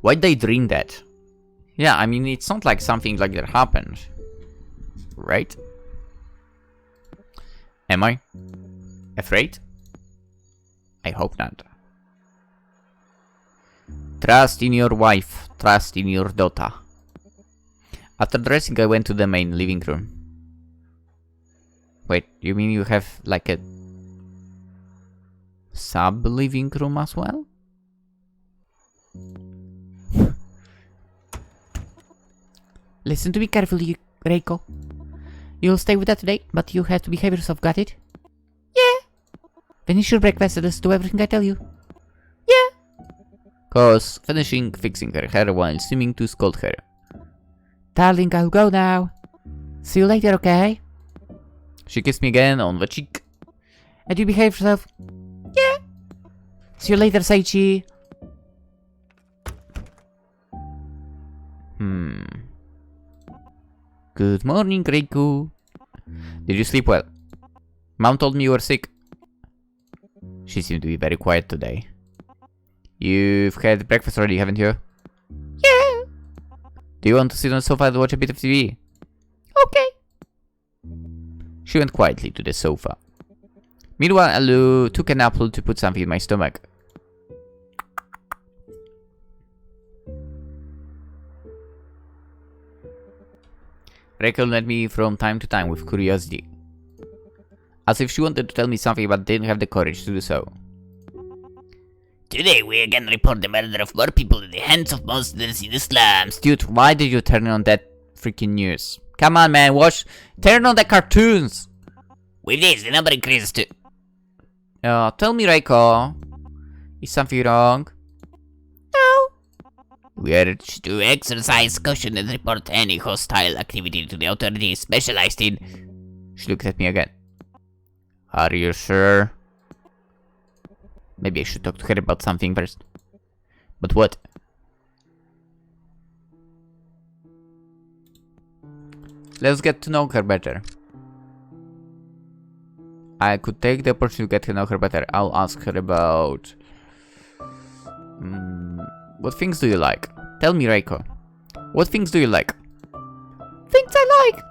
Why'd they dream that? Yeah, I mean, it's not like something like that happened. Right? Am I? Afraid? I hope not. Trust in your wife. Trust in your daughter. After dressing, I went to the main living room. Wait, you mean you have like a sub-living room as well? Listen to me carefully, Reiko. You'll stay with that today, but you have to behave yourself, got it? Yeah. Finish your breakfast and listen to everything I tell you. Yeah. Cause finishing fixing her hair while seeming to scold her. Darling, I'll go now. See you later, okay? She kissed me again on the cheek. And you behave yourself? Yeah. See you later, Seiichi. Good morning, Reiko. Did you sleep well? Mom told me you were sick. She seemed to be very quiet today. You've had breakfast already, haven't you? Yeah. Do you want to sit on the sofa and watch a bit of TV? Okay. She went quietly to the sofa. Meanwhile, Alu took an apple to put something in my stomach. Reiko looked at me from time to time with curiosity, as if she wanted to tell me something but didn't have the courage to do so. Today we again report the murder of more people in the hands of monsters in the slums. Dude, why did you turn on that freaking news? Come on, man, turn on the cartoons! With this, the number increases too. Tell me, Reiko, is something wrong? No. We urge to exercise caution and report any hostile activity to the authorities specialized in... She looked at me again. Are you sure? Maybe I should talk to her about something first. But what? Let's get to know her better. I could take the opportunity to get to know her better. I'll ask her about... what things do you like? Tell me, Reiko. What things do you like? Things I like?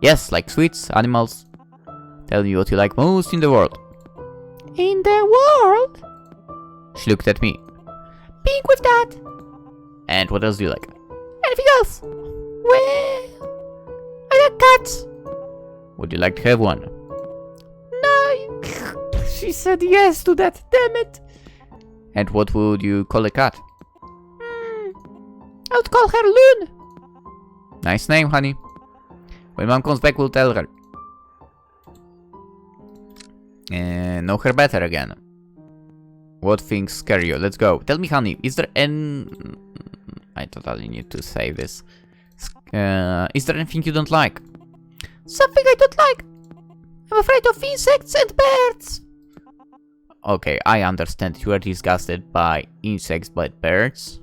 Yes, like sweets, animals. Tell me what you like most in the world. In the world? She looked at me. Being with Dad. And what else do you like? Anything else? Well, I like cats. Would you like to have one? No. She said yes to that, damn it. And what would you call a cat? I would call her Loon. Nice name, honey. When Mom comes back, we'll tell her. And know her better again. What things scare you? Let's go. Tell me, honey, is there I totally need to save this. Is there anything you don't like? Something I don't like. I'm afraid of insects and birds. Okay, I understand. You are disgusted by insects, but birds?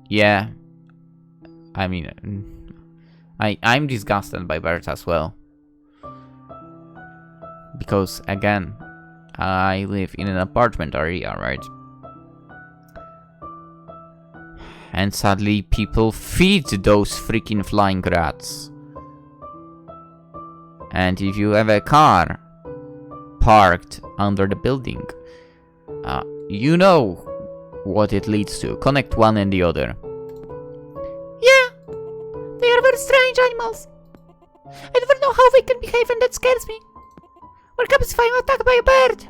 Yeah. I mean, I'm disgusted by birds as well. Because, again, I live in an apartment area, right? And sadly, people feed those freaking flying rats. And if you have a car parked under the building, you know what it leads to. Connect one and the other. Yeah, they are very strange animals. I never know how they can behave, and that scares me. What happens if I'm attacked by a bird?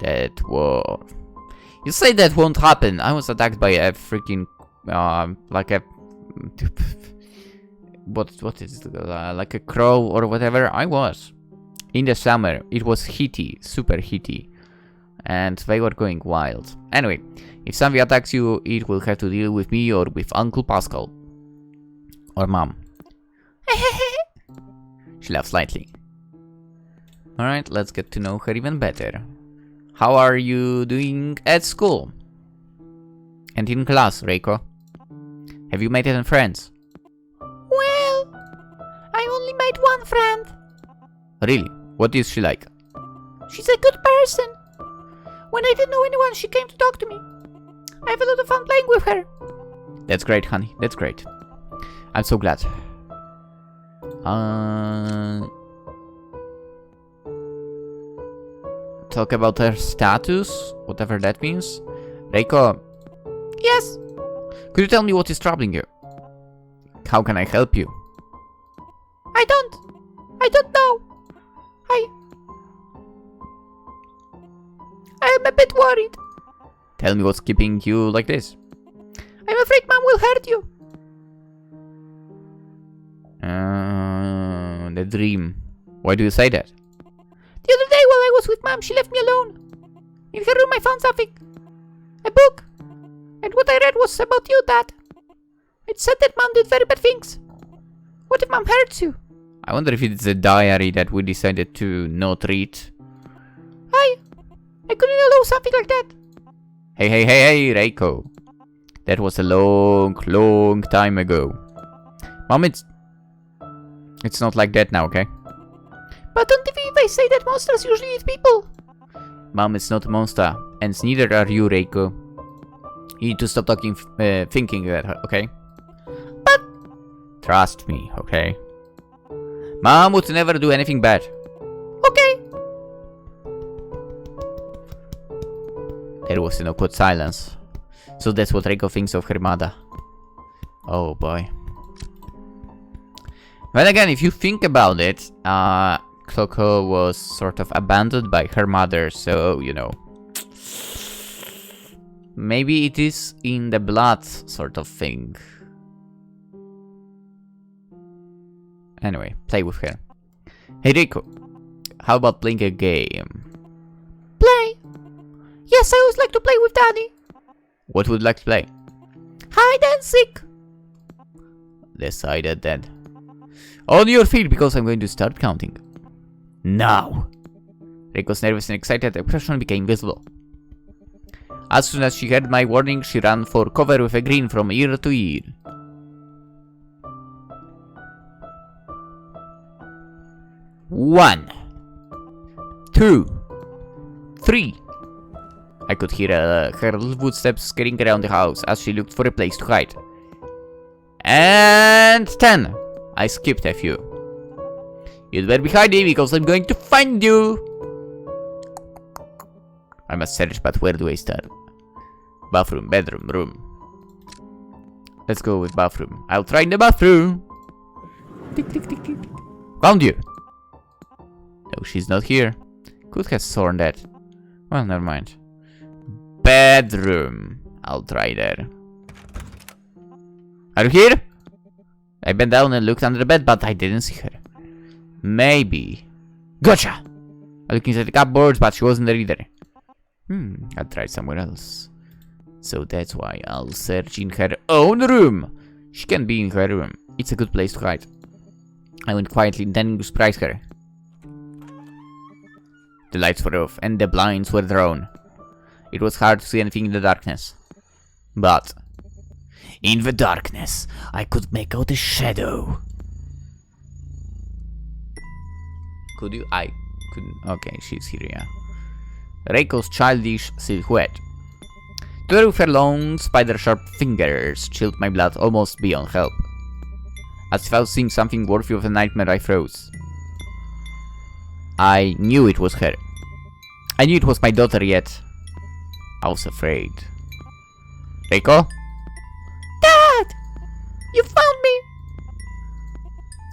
That will... You say that won't happen. I was attacked by a freaking... like a... What is it? Like a crow or whatever. I was. In the summer. It was heaty. Super heaty. And they were going wild. Anyway. If something attacks you, it will have to deal with me or with Uncle Pascal. Or Mom. She laughed slightly. Alright, let's get to know her even better. How are you doing at school? And in class, Reiko? Have you made any friends? Well, I only made one friend. Really? What is she like? She's a good person. When I didn't know anyone, she came to talk to me. I have a lot of fun playing with her. That's great, honey. That's great. I'm so glad. Talk about her status, whatever that means. Reiko, Yes. could you tell me what is troubling you? How can I help you? I don't know. I am a bit worried. Tell me what's keeping you like this. I'm afraid Mom will hurt you. The dream. Why do you say that? The other day while I was with Mom, she left me alone. In her room I found something. A book. And what I read was about you, Dad. It said that Mom did very bad things. What if Mom hurts you? I wonder if it's a diary that we decided to not read. I couldn't allow something like that. Hey, Reiko. That was a long time ago. Mom, it's not like that now, okay? But on TV they say that monsters usually eat people. Mom, it's not a monster, and neither are you, Reiko. You need to stop thinking that, okay? But... Trust me, okay? Mom would never do anything bad. Okay. There was an awkward silence. So that's what Reiko thinks of her mother. Oh boy. Well, again, if you think about it, Coco was sort of abandoned by her mother, so, you know. Maybe it is in the blood sort of thing. Anyway, play with her. Hey Reiko, how about playing a game? Play? Yes, I always like to play with Daddy. What would you like to play? Hide and seek. Decided then. On your feet, because I'm going to start counting. Now! Reiko's nervous and excited expression became visible. As soon as she heard my warning, she ran for cover with a grin from ear to ear. 1, 2, 3. I could hear her little footsteps scurrying around the house as she looked for a place to hide. And 10. I skipped a few. You'd better be hiding because I'm going to find you. I must search, but where do I start? Bathroom, bedroom, room. Let's go with bathroom. I'll try in the bathroom. Tick, tick, tick, tick. Found you. No, she's not here. Could have sworn that. Well, never mind. Bedroom. I'll try there. Are you here? I bent down and looked under the bed, but I didn't see her. Maybe. Gotcha! I looked inside the cupboards, but she wasn't there either. I'll try somewhere else. So that's why I'll search in her own room. She can be in her room. It's a good place to hide. I went quietly, intending to surprise her. The lights were off, and the blinds were drawn. It was hard to see anything in the darkness. But in the darkness, I could make out a shadow. Could you? I couldn't. Okay, she's here, yeah. Reiko's childish silhouette. Together with her long, spider-sharp fingers, chilled my blood almost beyond help. As if I was seeing something worthy of a nightmare, I froze. I knew it was her. I knew it was my daughter, yet I was afraid. Reiko? Dad! You found me!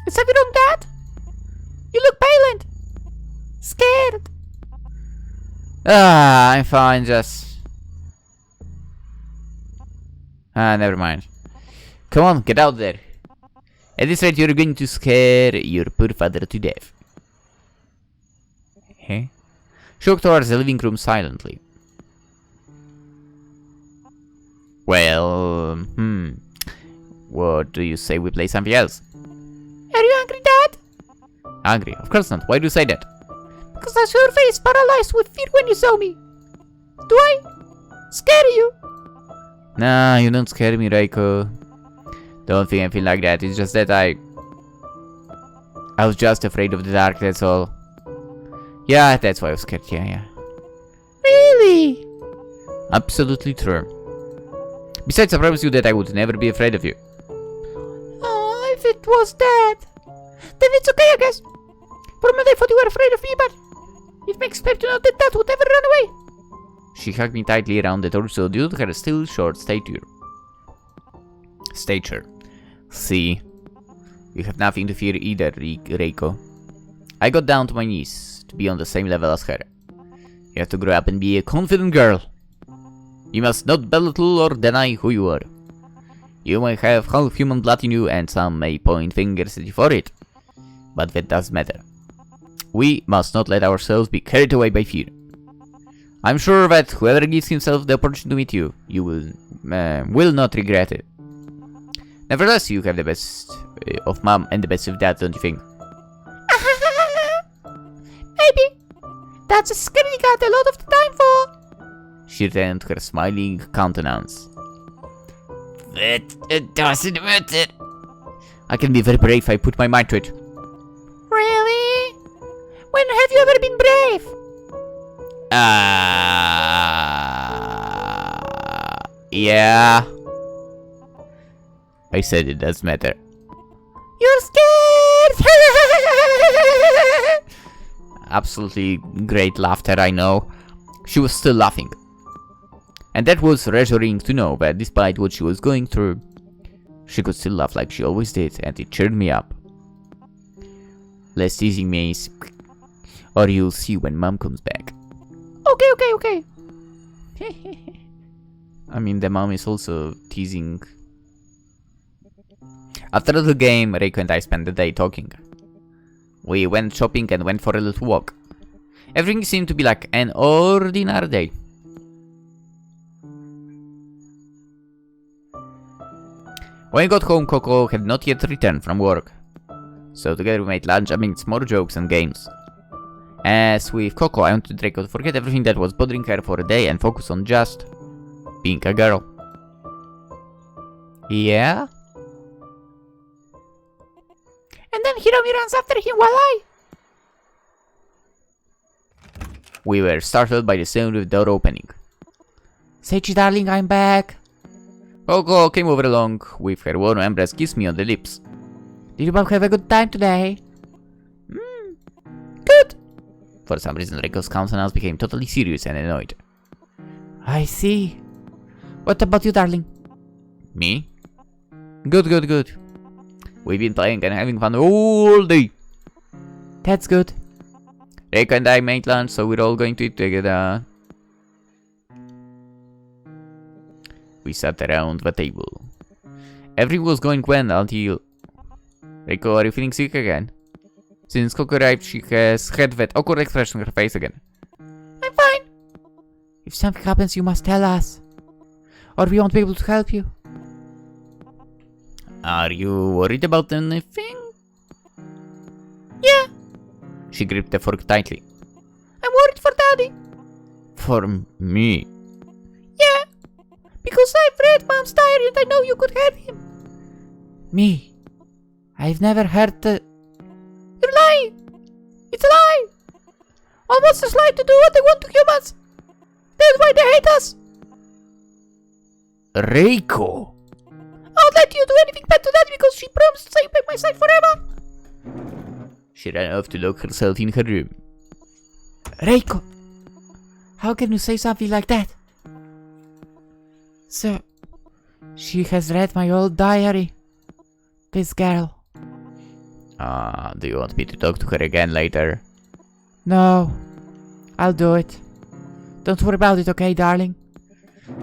Is that your own dad? You look pale and scared. I'm fine, just... never mind. Come on, get out there. At this rate, you're going to scare your poor father to death. Hey? She walked towards the living room silently. Well, what do you say we play something else? Are you angry, Dad? Angry? Of course not. Why do you say that? Because I saw your face paralyzed with fear when you saw me. Do I scare you? Nah, you don't scare me, Reiko. Don't think anything like that. It's just that I was just afraid of the dark, that's all. Yeah, that's why I was scared. Yeah. Really? Absolutely true. Besides, I promise you that I would never be afraid of you. Oh, if it was that, then it's okay, I guess. For a minute I thought you were afraid of me, but it makes sense to know that Dad would never run away. She hugged me tightly around the torso due to her still short stature. See, you have nothing to fear either, Reiko. I got down to my knees to be on the same level as her. You have to grow up and be a confident girl. You must not belittle or deny who you are. You may have half human blood in you and some may point fingers at you for it. But that doesn't matter. We must not let ourselves be carried away by fear. I'm sure that whoever gives himself the opportunity to meet you, you will not regret it. Nevertheless, you have the best of mom and the best of dad, don't you think? Maybe. That's a scary got a lot of the time for. She turned her smiling countenance. But it doesn't matter. I can be very brave if I put my mind to it. Really? When have you ever been brave? Yeah. I said it does matter. You're scared! Absolutely great laughter, I know. She was still laughing. And that was reassuring to know that despite what she was going through, she could still laugh like she always did, and it cheered me up. Less teasing me, or you'll see when mom comes back. Okay. I mean, the mom is also teasing. After the game, Reiko and I spent the day talking. We went shopping and went for a little walk. Everything seemed to be like an ordinary day. When we got home, Coco had not yet returned from work. So together we made lunch amidst more jokes and games. As with Coco, I wanted Reiko to forget everything that was bothering her for a day and focus on just being a girl. Yeah? And then Hiromi runs after him while We were startled by the sound of the door opening. Seiichi, darling, I'm back. Coco came over along with her warm embrace, kissed me on the lips. Did you both have a good time today? Good! For some reason, Reiko's countenance became totally serious and annoyed. I see. What about you, darling? Me? Good. We've been playing and having fun all day. That's good. Reiko and I made lunch, so we're all going to eat together. We sat around the table. Everything was going well until... Reiko, are you feeling sick again? Since Coco arrived, she has had that awkward expression on her face again. I'm fine. If something happens, you must tell us. Or we won't be able to help you. Are you worried about anything? Yeah. She gripped the fork tightly. I'm worried for Daddy. For me? Yeah. Because I've read Mom's diary and I know you could hurt him. Me? I've never heard the... You're lying! It's a lie! All monsters lie to do what they want to humans! That's why they hate us! Reiko! I won't let you do anything bad to Daddy because she promised to stay by my side forever! She ran off to lock herself in her room. Reiko! How can you say something like that? So, she has read my old diary. This girl. Do you want me to talk to her again later? No. I'll do it. Don't worry about it, okay, darling?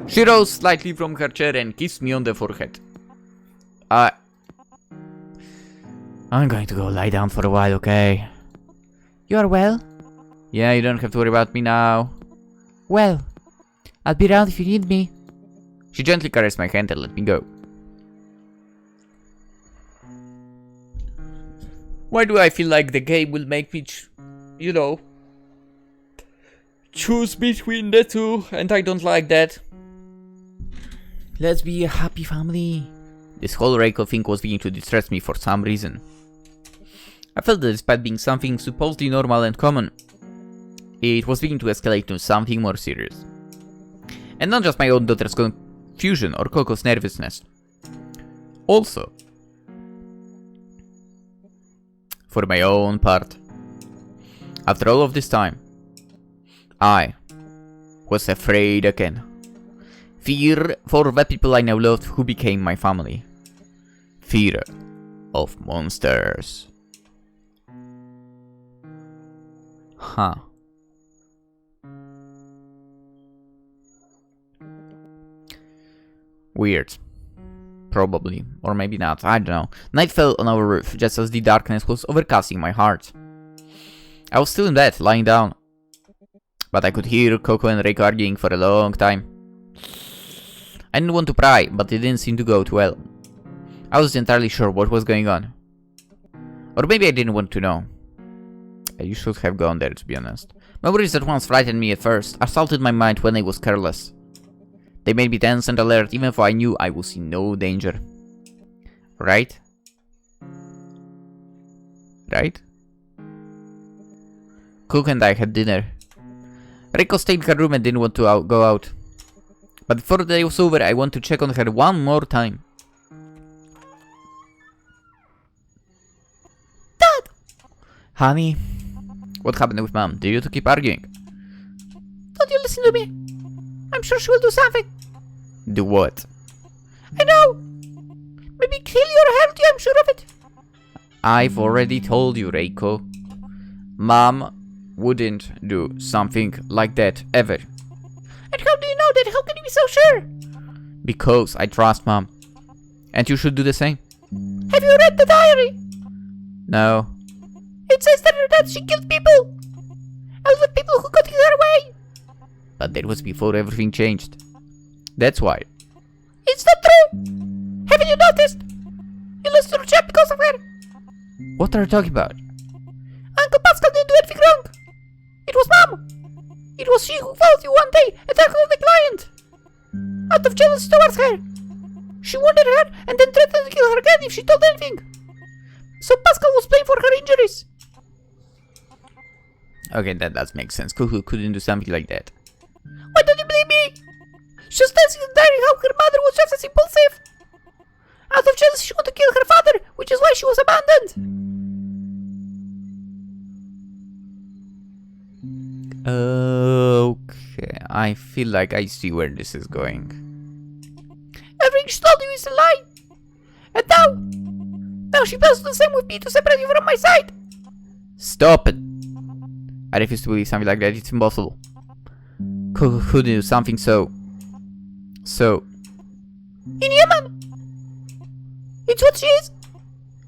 She rose slightly from her chair and kissed me on the forehead. I'm going to go lie down for a while, okay? You're well? Yeah, you don't have to worry about me now. Well, I'll be around if you need me. She gently caressed my hand and let me go. Why do I feel like the game will make me, choose between the two, and I don't like that. Let's be a happy family. This whole Reiko thing was beginning to distress me for some reason. I felt that despite being something supposedly normal and common, it was beginning to escalate to something more serious. And not just my own daughter's confusion or Coco's nervousness. Also, for my own part, after all of this time, I was afraid again. Fear for the people I now loved who became my family. Fear of monsters. Huh. Weird. Probably. Or maybe not. I don't know. Night fell on our roof, just as the darkness was overcasting my heart. I was still in bed, lying down. But I could hear Coco and Reiko arguing for a long time. I didn't want to pry, but it didn't seem to go too well. I wasn't entirely sure what was going on. Or maybe I didn't want to know. You should have gone there, to be honest. Memories that once frightened me at first assaulted my mind when I was careless. They made me tense and alert even though I knew I was in no danger. Right? Right? Cook and I had dinner. Reiko stayed in her room and didn't want to go out. But before the day was over, I want to check on her one more time. Dad! Honey, what happened with Mom? Did you two keep arguing? Don't you listen to me? I'm sure she will do something. Do what? I know! Maybe kill you or hurt you, I'm sure of it. I've already told you, Reiko. Mom wouldn't do something like that, ever. And how do you know that? How can you be so sure? Because I trust Mom. And you should do the same. Have you read the diary? No. It says that she killed people. All the people who got in her way. But that was before everything changed. That's why. It's not true. Haven't you noticed? You lost your job because of her. What are you talking about? Uncle Pascal didn't do anything wrong. It was Mom. It was she who followed you one day and tackled the client. Out of jealousy towards her. She wounded her and then threatened to kill her again if she told anything. So Pascal was blamed for her injuries. Okay, that does make sense. Cuckoo couldn't do something like that. Why don't you believe me? She was telling in the diary how her mother was just as impulsive. Out of jealousy, she wanted to kill her father, which is why she was abandoned. Okay, I feel like I see where this is going. Everything she told you is a lie. And now she plans to do the same with me to separate you from my side. Stop it! I refuse to believe something like that. It's impossible. Cuckoo could do something so Inhuman. It's what she is.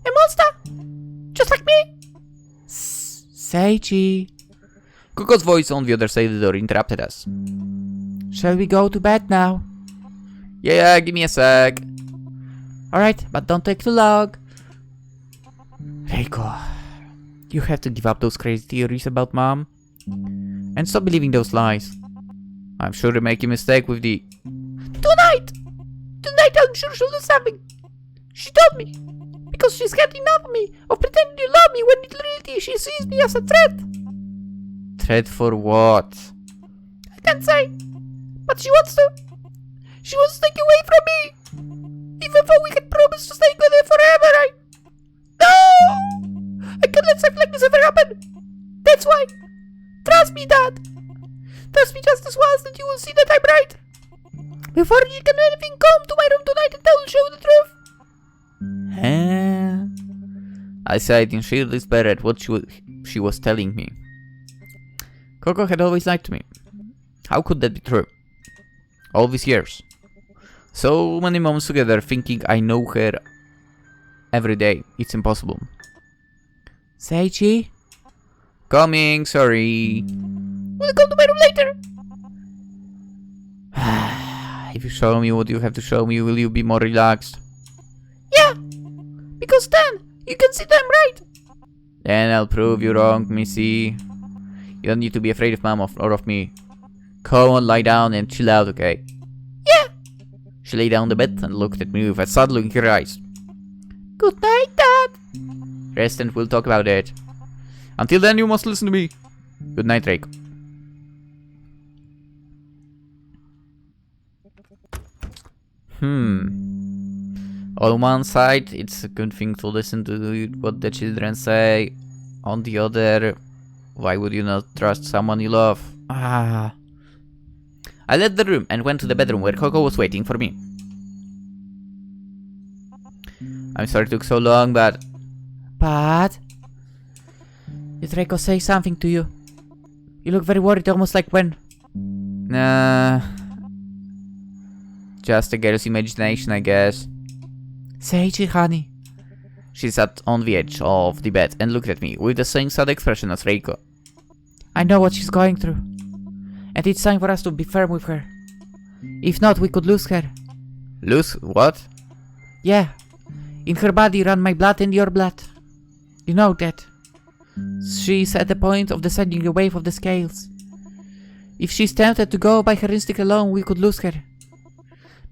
A monster. Just like me. Seiichi. Coco's voice on the other side of the door interrupted us. Shall we go to bed now? Yeah, give me a sec. Alright, but don't take too long. Reiko, you have to give up those crazy theories about Mom. And stop believing those lies. I'm sure you make a mistake with the... Tonight I'm sure she'll do something. She told me. Because she's had enough of me, of pretending to love me when in reality she sees me as a threat. Threat for what? I can't say. But she wants to. She wants to take away from me. Even though we had promised to stay together forever, No! I can't let something like this ever happen. That's why. Trust me, Dad. Trust me just as once that you will see that I'm right. Before you can do anything, come to my room tonight and tell the show the truth. I sighed in sheer despair at what she was telling me. Coco had always lied to me. How could that be true? All these years. So many moments together thinking I know her every day. It's impossible. Seiichi? Coming, sorry. We'll come to my room later. If you show me what you have to show me, will you be more relaxed? Yeah. Because then you can see that I'm right. Then I'll prove you wrong, Missy. You don't need to be afraid of Mom or of me. Come on, lie down and chill out, okay? Yeah. She lay down on the bed and looked at me with a sad look in her eyes. Good night, Dad. Rest and we'll talk about it. Until then, you must listen to me. Good night, Reiko. On one side, it's a good thing to listen to what the children say. On the other, why would you not trust someone you love? I left the room and went to the bedroom where Coco was waiting for me. I'm sorry it took so long, but... But... Did Reiko say something to you? You look very worried, almost like when... Nah... Just a girl's imagination, I guess. Seiichi, honey. She sat on the edge of the bed and looked at me with the same sad expression as Reiko. I know what she's going through. And it's time for us to be firm with her. If not, we could lose her. Lose what? Yeah. In her body ran my blood and your blood. You know that. She's at the point of descending away from the scales. If she's tempted to go by her instinct alone, we could lose her.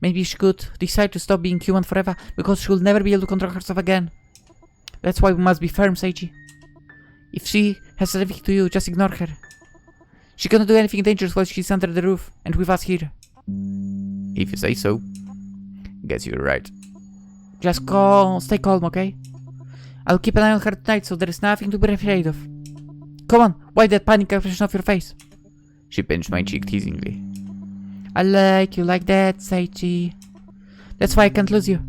Maybe she could decide to stop being human forever because she will never be able to control herself again. That's why we must be firm, Seiichi. If she has anything to you, just ignore her. She cannot do anything dangerous while she's under the roof and with us here. If you say so. Guess you're right. Just stay calm, okay? I'll keep an eye on her tonight so there is nothing to be afraid of. Come on, wipe that panic expression off your face. She pinched my cheek teasingly. I like you like that, Seiichi. That's why I can't lose you.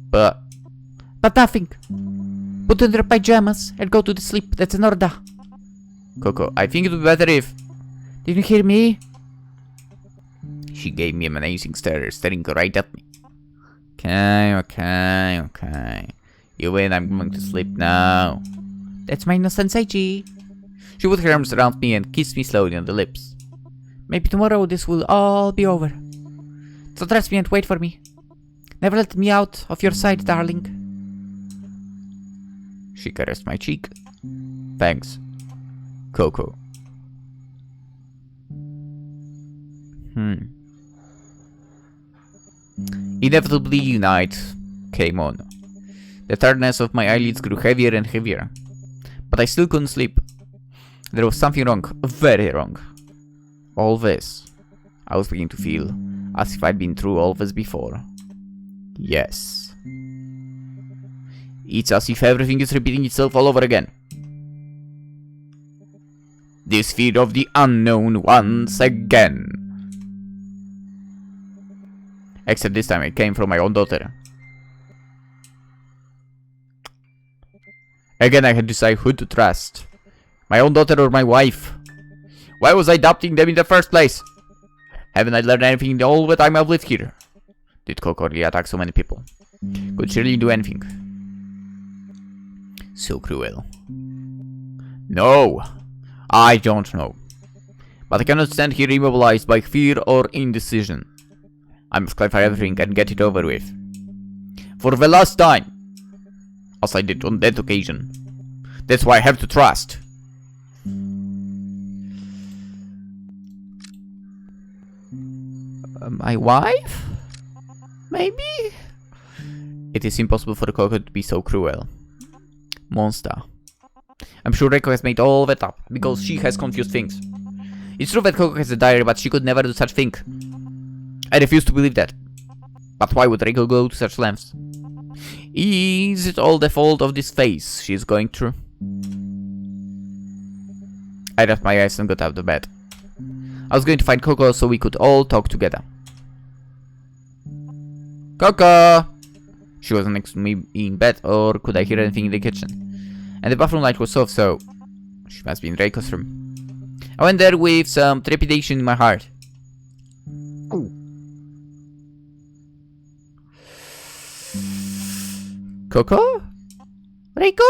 But nothing. Put on your pajamas and go to sleep. That's an order. Coco, I think it would be better if... Did you hear me? She gave me a menacing stare, staring right at me. Okay. You win, I'm going to sleep now. That's my innocent Seiichi. She put her arms around me and kissed me slowly on the lips. Maybe tomorrow this will all be over. So trust me and wait for me. Never let me out of your sight, darling. She caressed my cheek. Thanks, Coco. Inevitably, night came on. The tiredness of my eyelids grew heavier and heavier. But I still couldn't sleep. There was something wrong, very wrong. All this, I was beginning to feel as if I'd been through all this before. Yes. It's as if everything is repeating itself all over again. This fear of the unknown once again. Except this time it came from my own daughter. Again I had to decide who to trust. My own daughter or my wife. Why was I adopting them in the first place? Haven't I learned anything in all the time I've lived here? Did Coco really attack so many people? Could she really do anything? So cruel. No, I don't know. But I cannot stand here immobilized by fear or indecision. I must clarify everything and get it over with. For the last time. As I did on that occasion. That's why I have to trust. My wife? Maybe? It is impossible for Coco to be so cruel. Monster. I'm sure Reiko has made all that up, because she has confused things. It's true that Coco has a diary, but she could never do such thing. I refuse to believe that. But why would Reiko go to such lengths? Is it all the fault of this phase she is going through? I rubbed my eyes and got out of bed. I was going to find Coco so we could all talk together. Coco! She wasn't next to me in bed, or could I hear anything in the kitchen? And the bathroom light was off, so she must be in Reiko's room. I went there with some trepidation in my heart. Ooh. Coco? Reiko?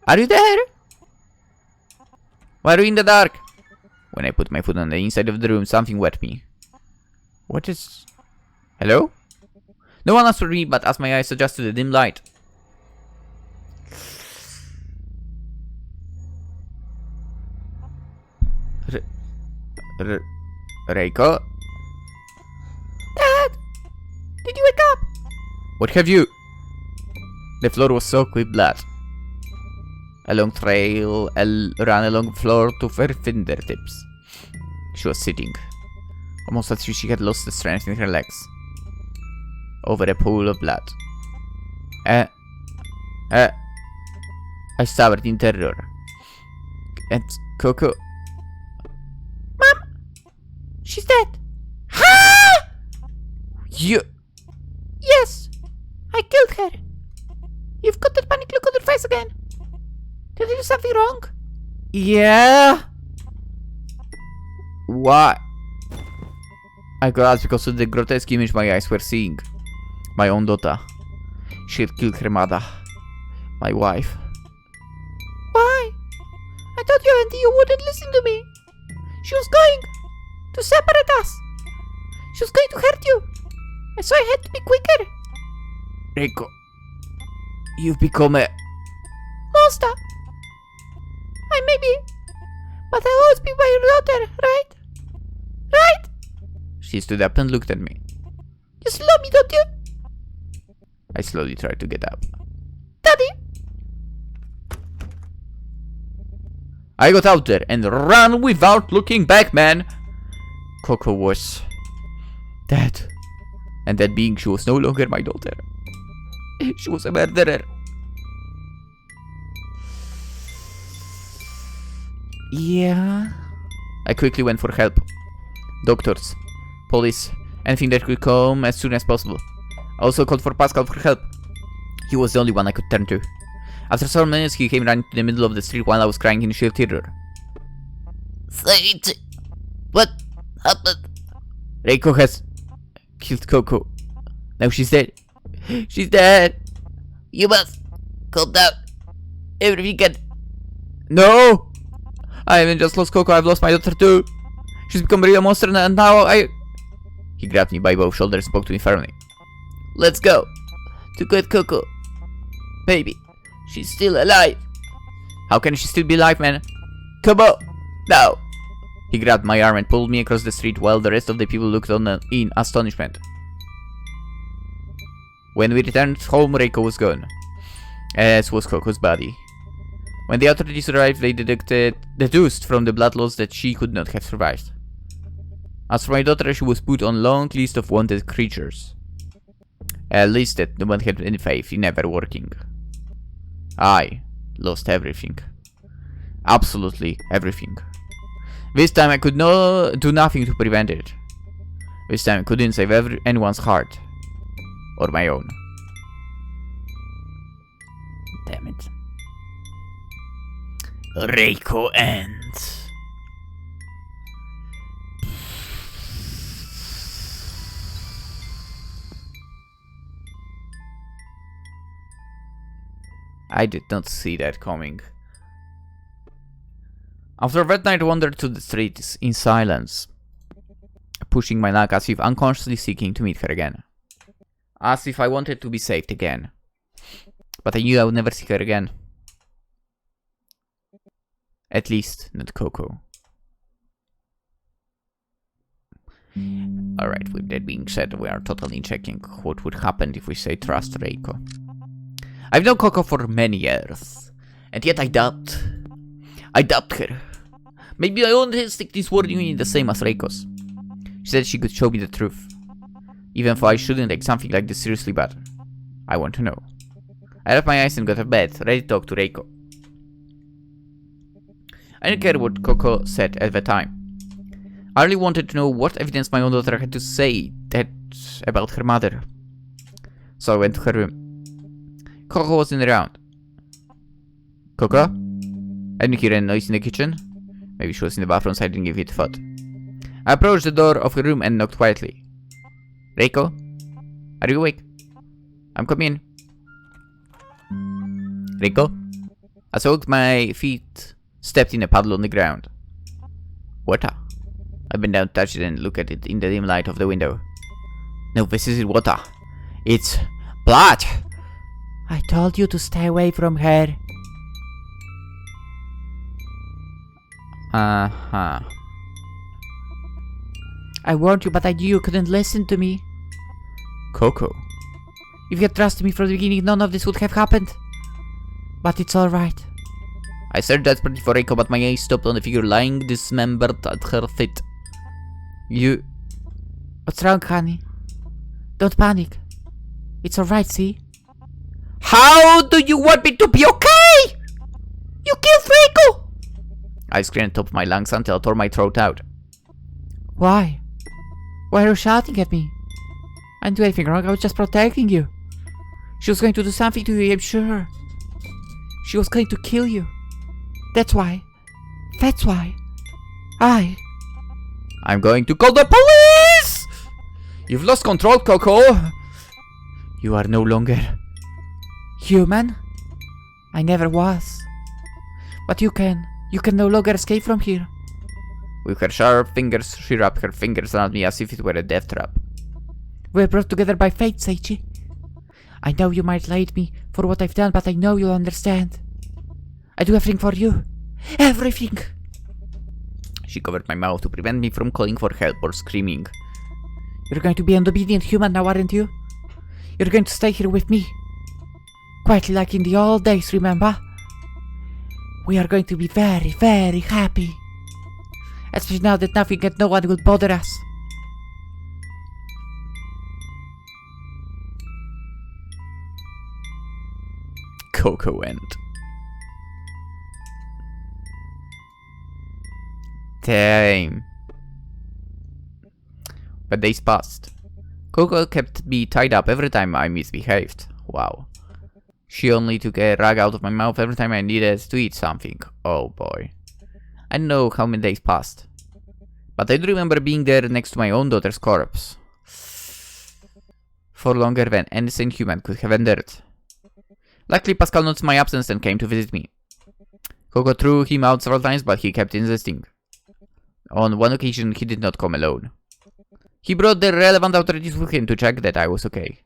Are you there? Why are you in the dark? When I put my foot on the inside of the room, something wet me. What is... Hello? No one answered me, but as my eyes adjusted to the dim light. Reiko? Dad! Did you wake up? What have you... The floor was soaked with blood. A long trail ran along the floor to her fingertips. She was sitting, almost as if she had lost the strength in her legs, over a pool of blood. I stammered in terror. And Coco... Mom! She's dead! Ha! You... Yes! I killed her! You've got that panic look on your face again! Did I do something wrong? Yeah? What? I gasped because of the grotesque image my eyes were seeing. My own daughter. She had killed her mother. My wife. Why? I told you, Andy, you wouldn't listen to me. She was going to separate us. She was going to hurt you. And so I had to be quicker. Reiko, you've become a... Monster. I may be, but I'll always be by your daughter, right? Right? She stood up and looked at me. You still love me, don't you? I slowly tried to get up. Daddy? I got out there and ran without looking back, man. Coco was dead. And that being, she was no longer my daughter. She was a murderer. Yeah. I quickly went for help. Doctors, police, anything that could come as soon as possible. I also called for Pascal for help. He was the only one I could turn to. After several minutes, he came running to the middle of the street while I was crying in sheer terror. Seiichi, what happened? Reiko has killed Coco. Now she's dead. She's dead. You must calm down. Everything can... No! I haven't just lost Coco, I've lost my daughter too. She's become a real monster and now I... He grabbed me by both shoulders and spoke to me firmly. Let's go to get Coco. Baby, she's still alive. How can she still be alive, man? Come on, now! He grabbed my arm and pulled me across the street while the rest of the people looked on in astonishment. When we returned home, Reiko was gone, as was Coco's body. When the authorities arrived, they deduced from the blood loss that she could not have survived. As for my daughter, she was put on a long list of wanted creatures. A list that no one had any faith in ever working. I lost everything. Absolutely everything. This time I could do nothing to prevent it. This time I couldn't save anyone's heart. Or my own. Damn it. Reiko ends. I did not see that coming. After that night I wandered to the streets in silence, pushing my luck as if unconsciously seeking to meet her again. As if I wanted to be saved again. But I knew I would never see her again. At least, not Coco. Alright, with that being said, we are totally checking what would happen if we say trust Reiko. I've known Coco for many years, and yet I doubt her. Maybe my own instinct is warning me the same as Reiko's. She said she could show me the truth. Even though I shouldn't take something like this seriously, but I want to know. I wrapped my eyes and got to bed, ready to talk to Reiko. I didn't care what Coco said at the time. I really wanted to know what evidence my own daughter had to say about her mother. So I went to her room. Coco wasn't around. Coco? I didn't hear any noise in the kitchen. Maybe she was in the bathroom, so I didn't give it a thought. I approached the door of her room and knocked quietly. Reiko? Are you awake? I'm coming in. Reiko? As I walked, my feet stepped in a puddle on the ground. Water. I bent down, touched it, and looked at it in the dim light of the window. No, this isn't water. It's blood! I told you to stay away from her. Uh-huh. I warned you, but I knew you couldn't listen to me. Coco. If you had trusted me from the beginning, none of this would have happened. But it's alright. I stared desperately for Reiko, but my eyes stopped on the figure lying dismembered at her feet. You... What's wrong, honey? Don't panic. It's alright, see? How do you want me to be okay? You killed Reiko! I screamed at the top of my lungs until I tore my throat out. Why? Why are you shouting at me? I didn't do anything wrong, I was just protecting you. She was going to do something to you, I'm sure. She was going to kill you. That's why. That's why. I'm going to call the police! You've lost control, Coco! You are no longer Human? I never was. But you can no longer escape from here. With her sharp fingers, she wrapped her fingers around me as if it were a death trap. We're brought together by fate, Seiichi. I know you might hate me for what I've done, but I know you'll understand. I do everything for you. Everything! She covered my mouth to prevent me from calling for help or screaming. You're going to be an obedient human now, aren't you? You're going to stay here with me. Quietly like in the old days, remember? We are going to be very, very happy. Especially now that nothing and no one will bother us. Coco went. Damn. But days passed. Coco kept me tied up every time I misbehaved. Wow. She only took a rag out of my mouth every time I needed to eat something. Oh boy. I don't know how many days passed. But I do remember being there next to my own daughter's corpse. For longer than any sane human could have endured. Luckily, Pascal noticed my absence and came to visit me. Coco threw him out several times, but he kept insisting. On one occasion, he did not come alone. He brought the relevant authorities with him to check that I was okay.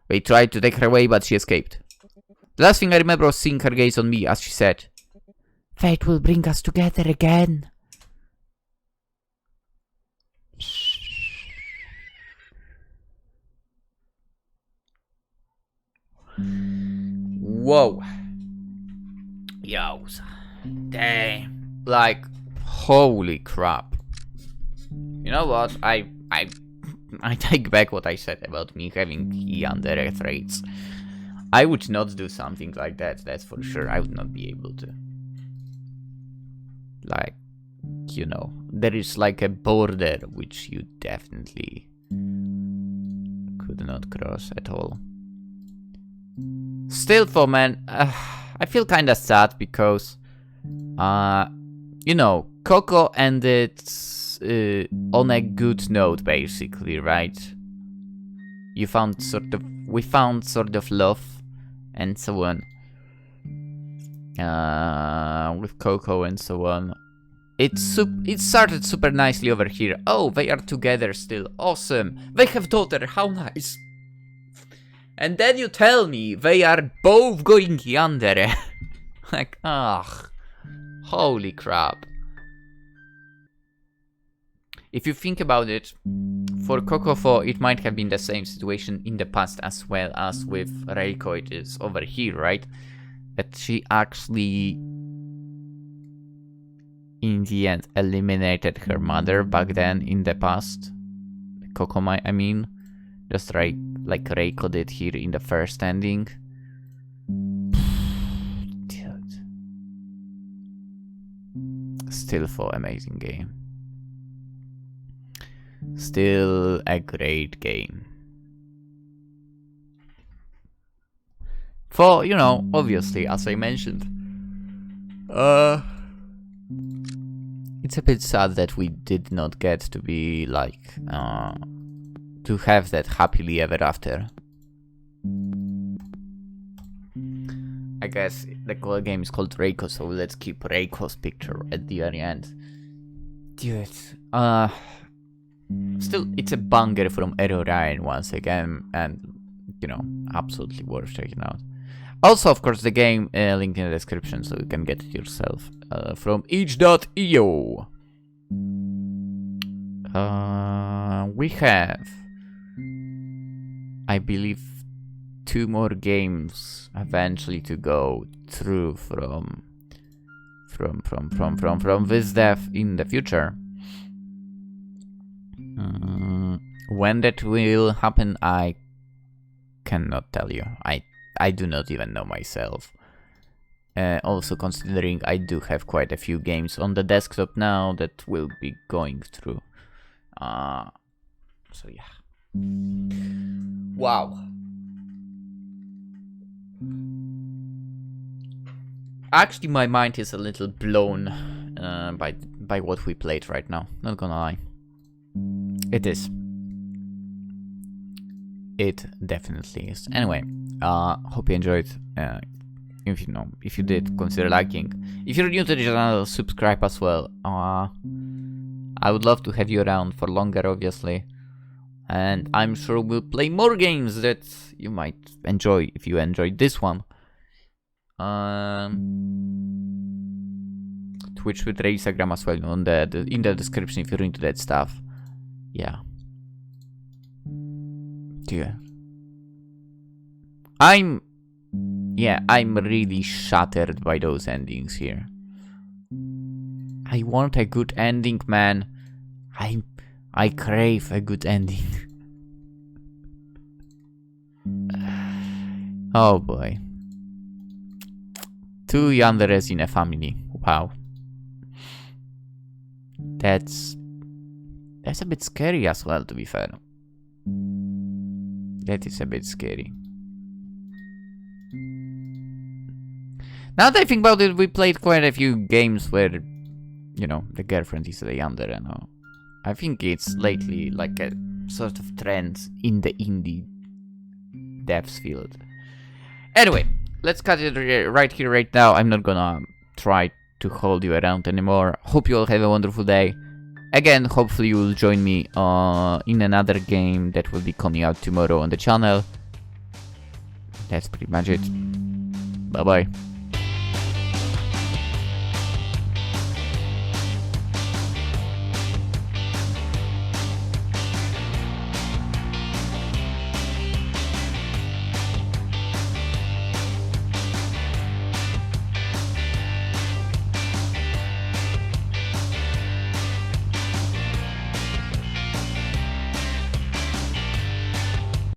They tried to take her away, but she escaped. The last thing I remember was seeing her gaze on me as she said, Fate will bring us together again. whoa. Yowza. Damn. Like, holy crap. You know what? I take back what I said about me having Yandere traits. I would not do something like that, that's for sure. I would not be able to. Like, you know, there is like a border which you definitely could not cross at all. Still though, man, I feel kinda sad because, you know, Coco ended on a good note, basically, right? We found sort of love and so on. With Coco and so on. It started super nicely over here. Oh, they are together still. Awesome. They have daughter. How nice. And then you tell me they are both going Yandere. Like, ugh. Holy crap. If you think about it, for Coco, it might have been the same situation in the past as well as with Reiko it is over here, right? That she actually, in the end, eliminated her mother back then in the past. Coco, I mean. Just like Reiko did here in the first ending. Dude. Still for amazing game. Still a great game. For, you know, obviously, as I mentioned, it's a bit sad that we did not get to be like, to have that happily ever after. I guess the game is called Reiko, so let's keep Reiko's picture at the very end. Dude, still, it's a banger from Eroraen once again, and, you know, absolutely worth checking out. Also, of course, the game linked in the description, so you can get it yourself from itch.io. We have, I believe, 2 more games eventually to go through from this dev in the future. When that will happen, I cannot tell you. I do not even know myself. Also considering I do have quite a few games on the desktop now that will be going through. So yeah. Wow. Actually, my mind is a little blown by what we played right now. Not gonna lie. It is. It definitely is. Anyway, Hope you enjoyed. If you did, consider liking. If you're new to the channel, subscribe as well. I would love to have you around for longer, obviously. And I'm sure we'll play more games that you might enjoy if you enjoyed this one. Twitch with Instagram as well in the description if you're into that stuff. Yeah. I'm really shattered by those endings here. I want a good ending, man. I crave a good ending. Oh boy. 2 Yanderes in a family. Wow. That's a bit scary as well, to be fair. That is a bit scary. Now that I think about it, we played quite a few games where, you know, the girlfriend is a Yandere now. I think it's lately like a sort of trend in the indie devs field. Anyway, let's cut it right here, right now. I'm not gonna try to hold you around anymore. Hope you all have a wonderful day. Again, hopefully you will join me in another game that will be coming out tomorrow on the channel. That's pretty much it. Bye bye.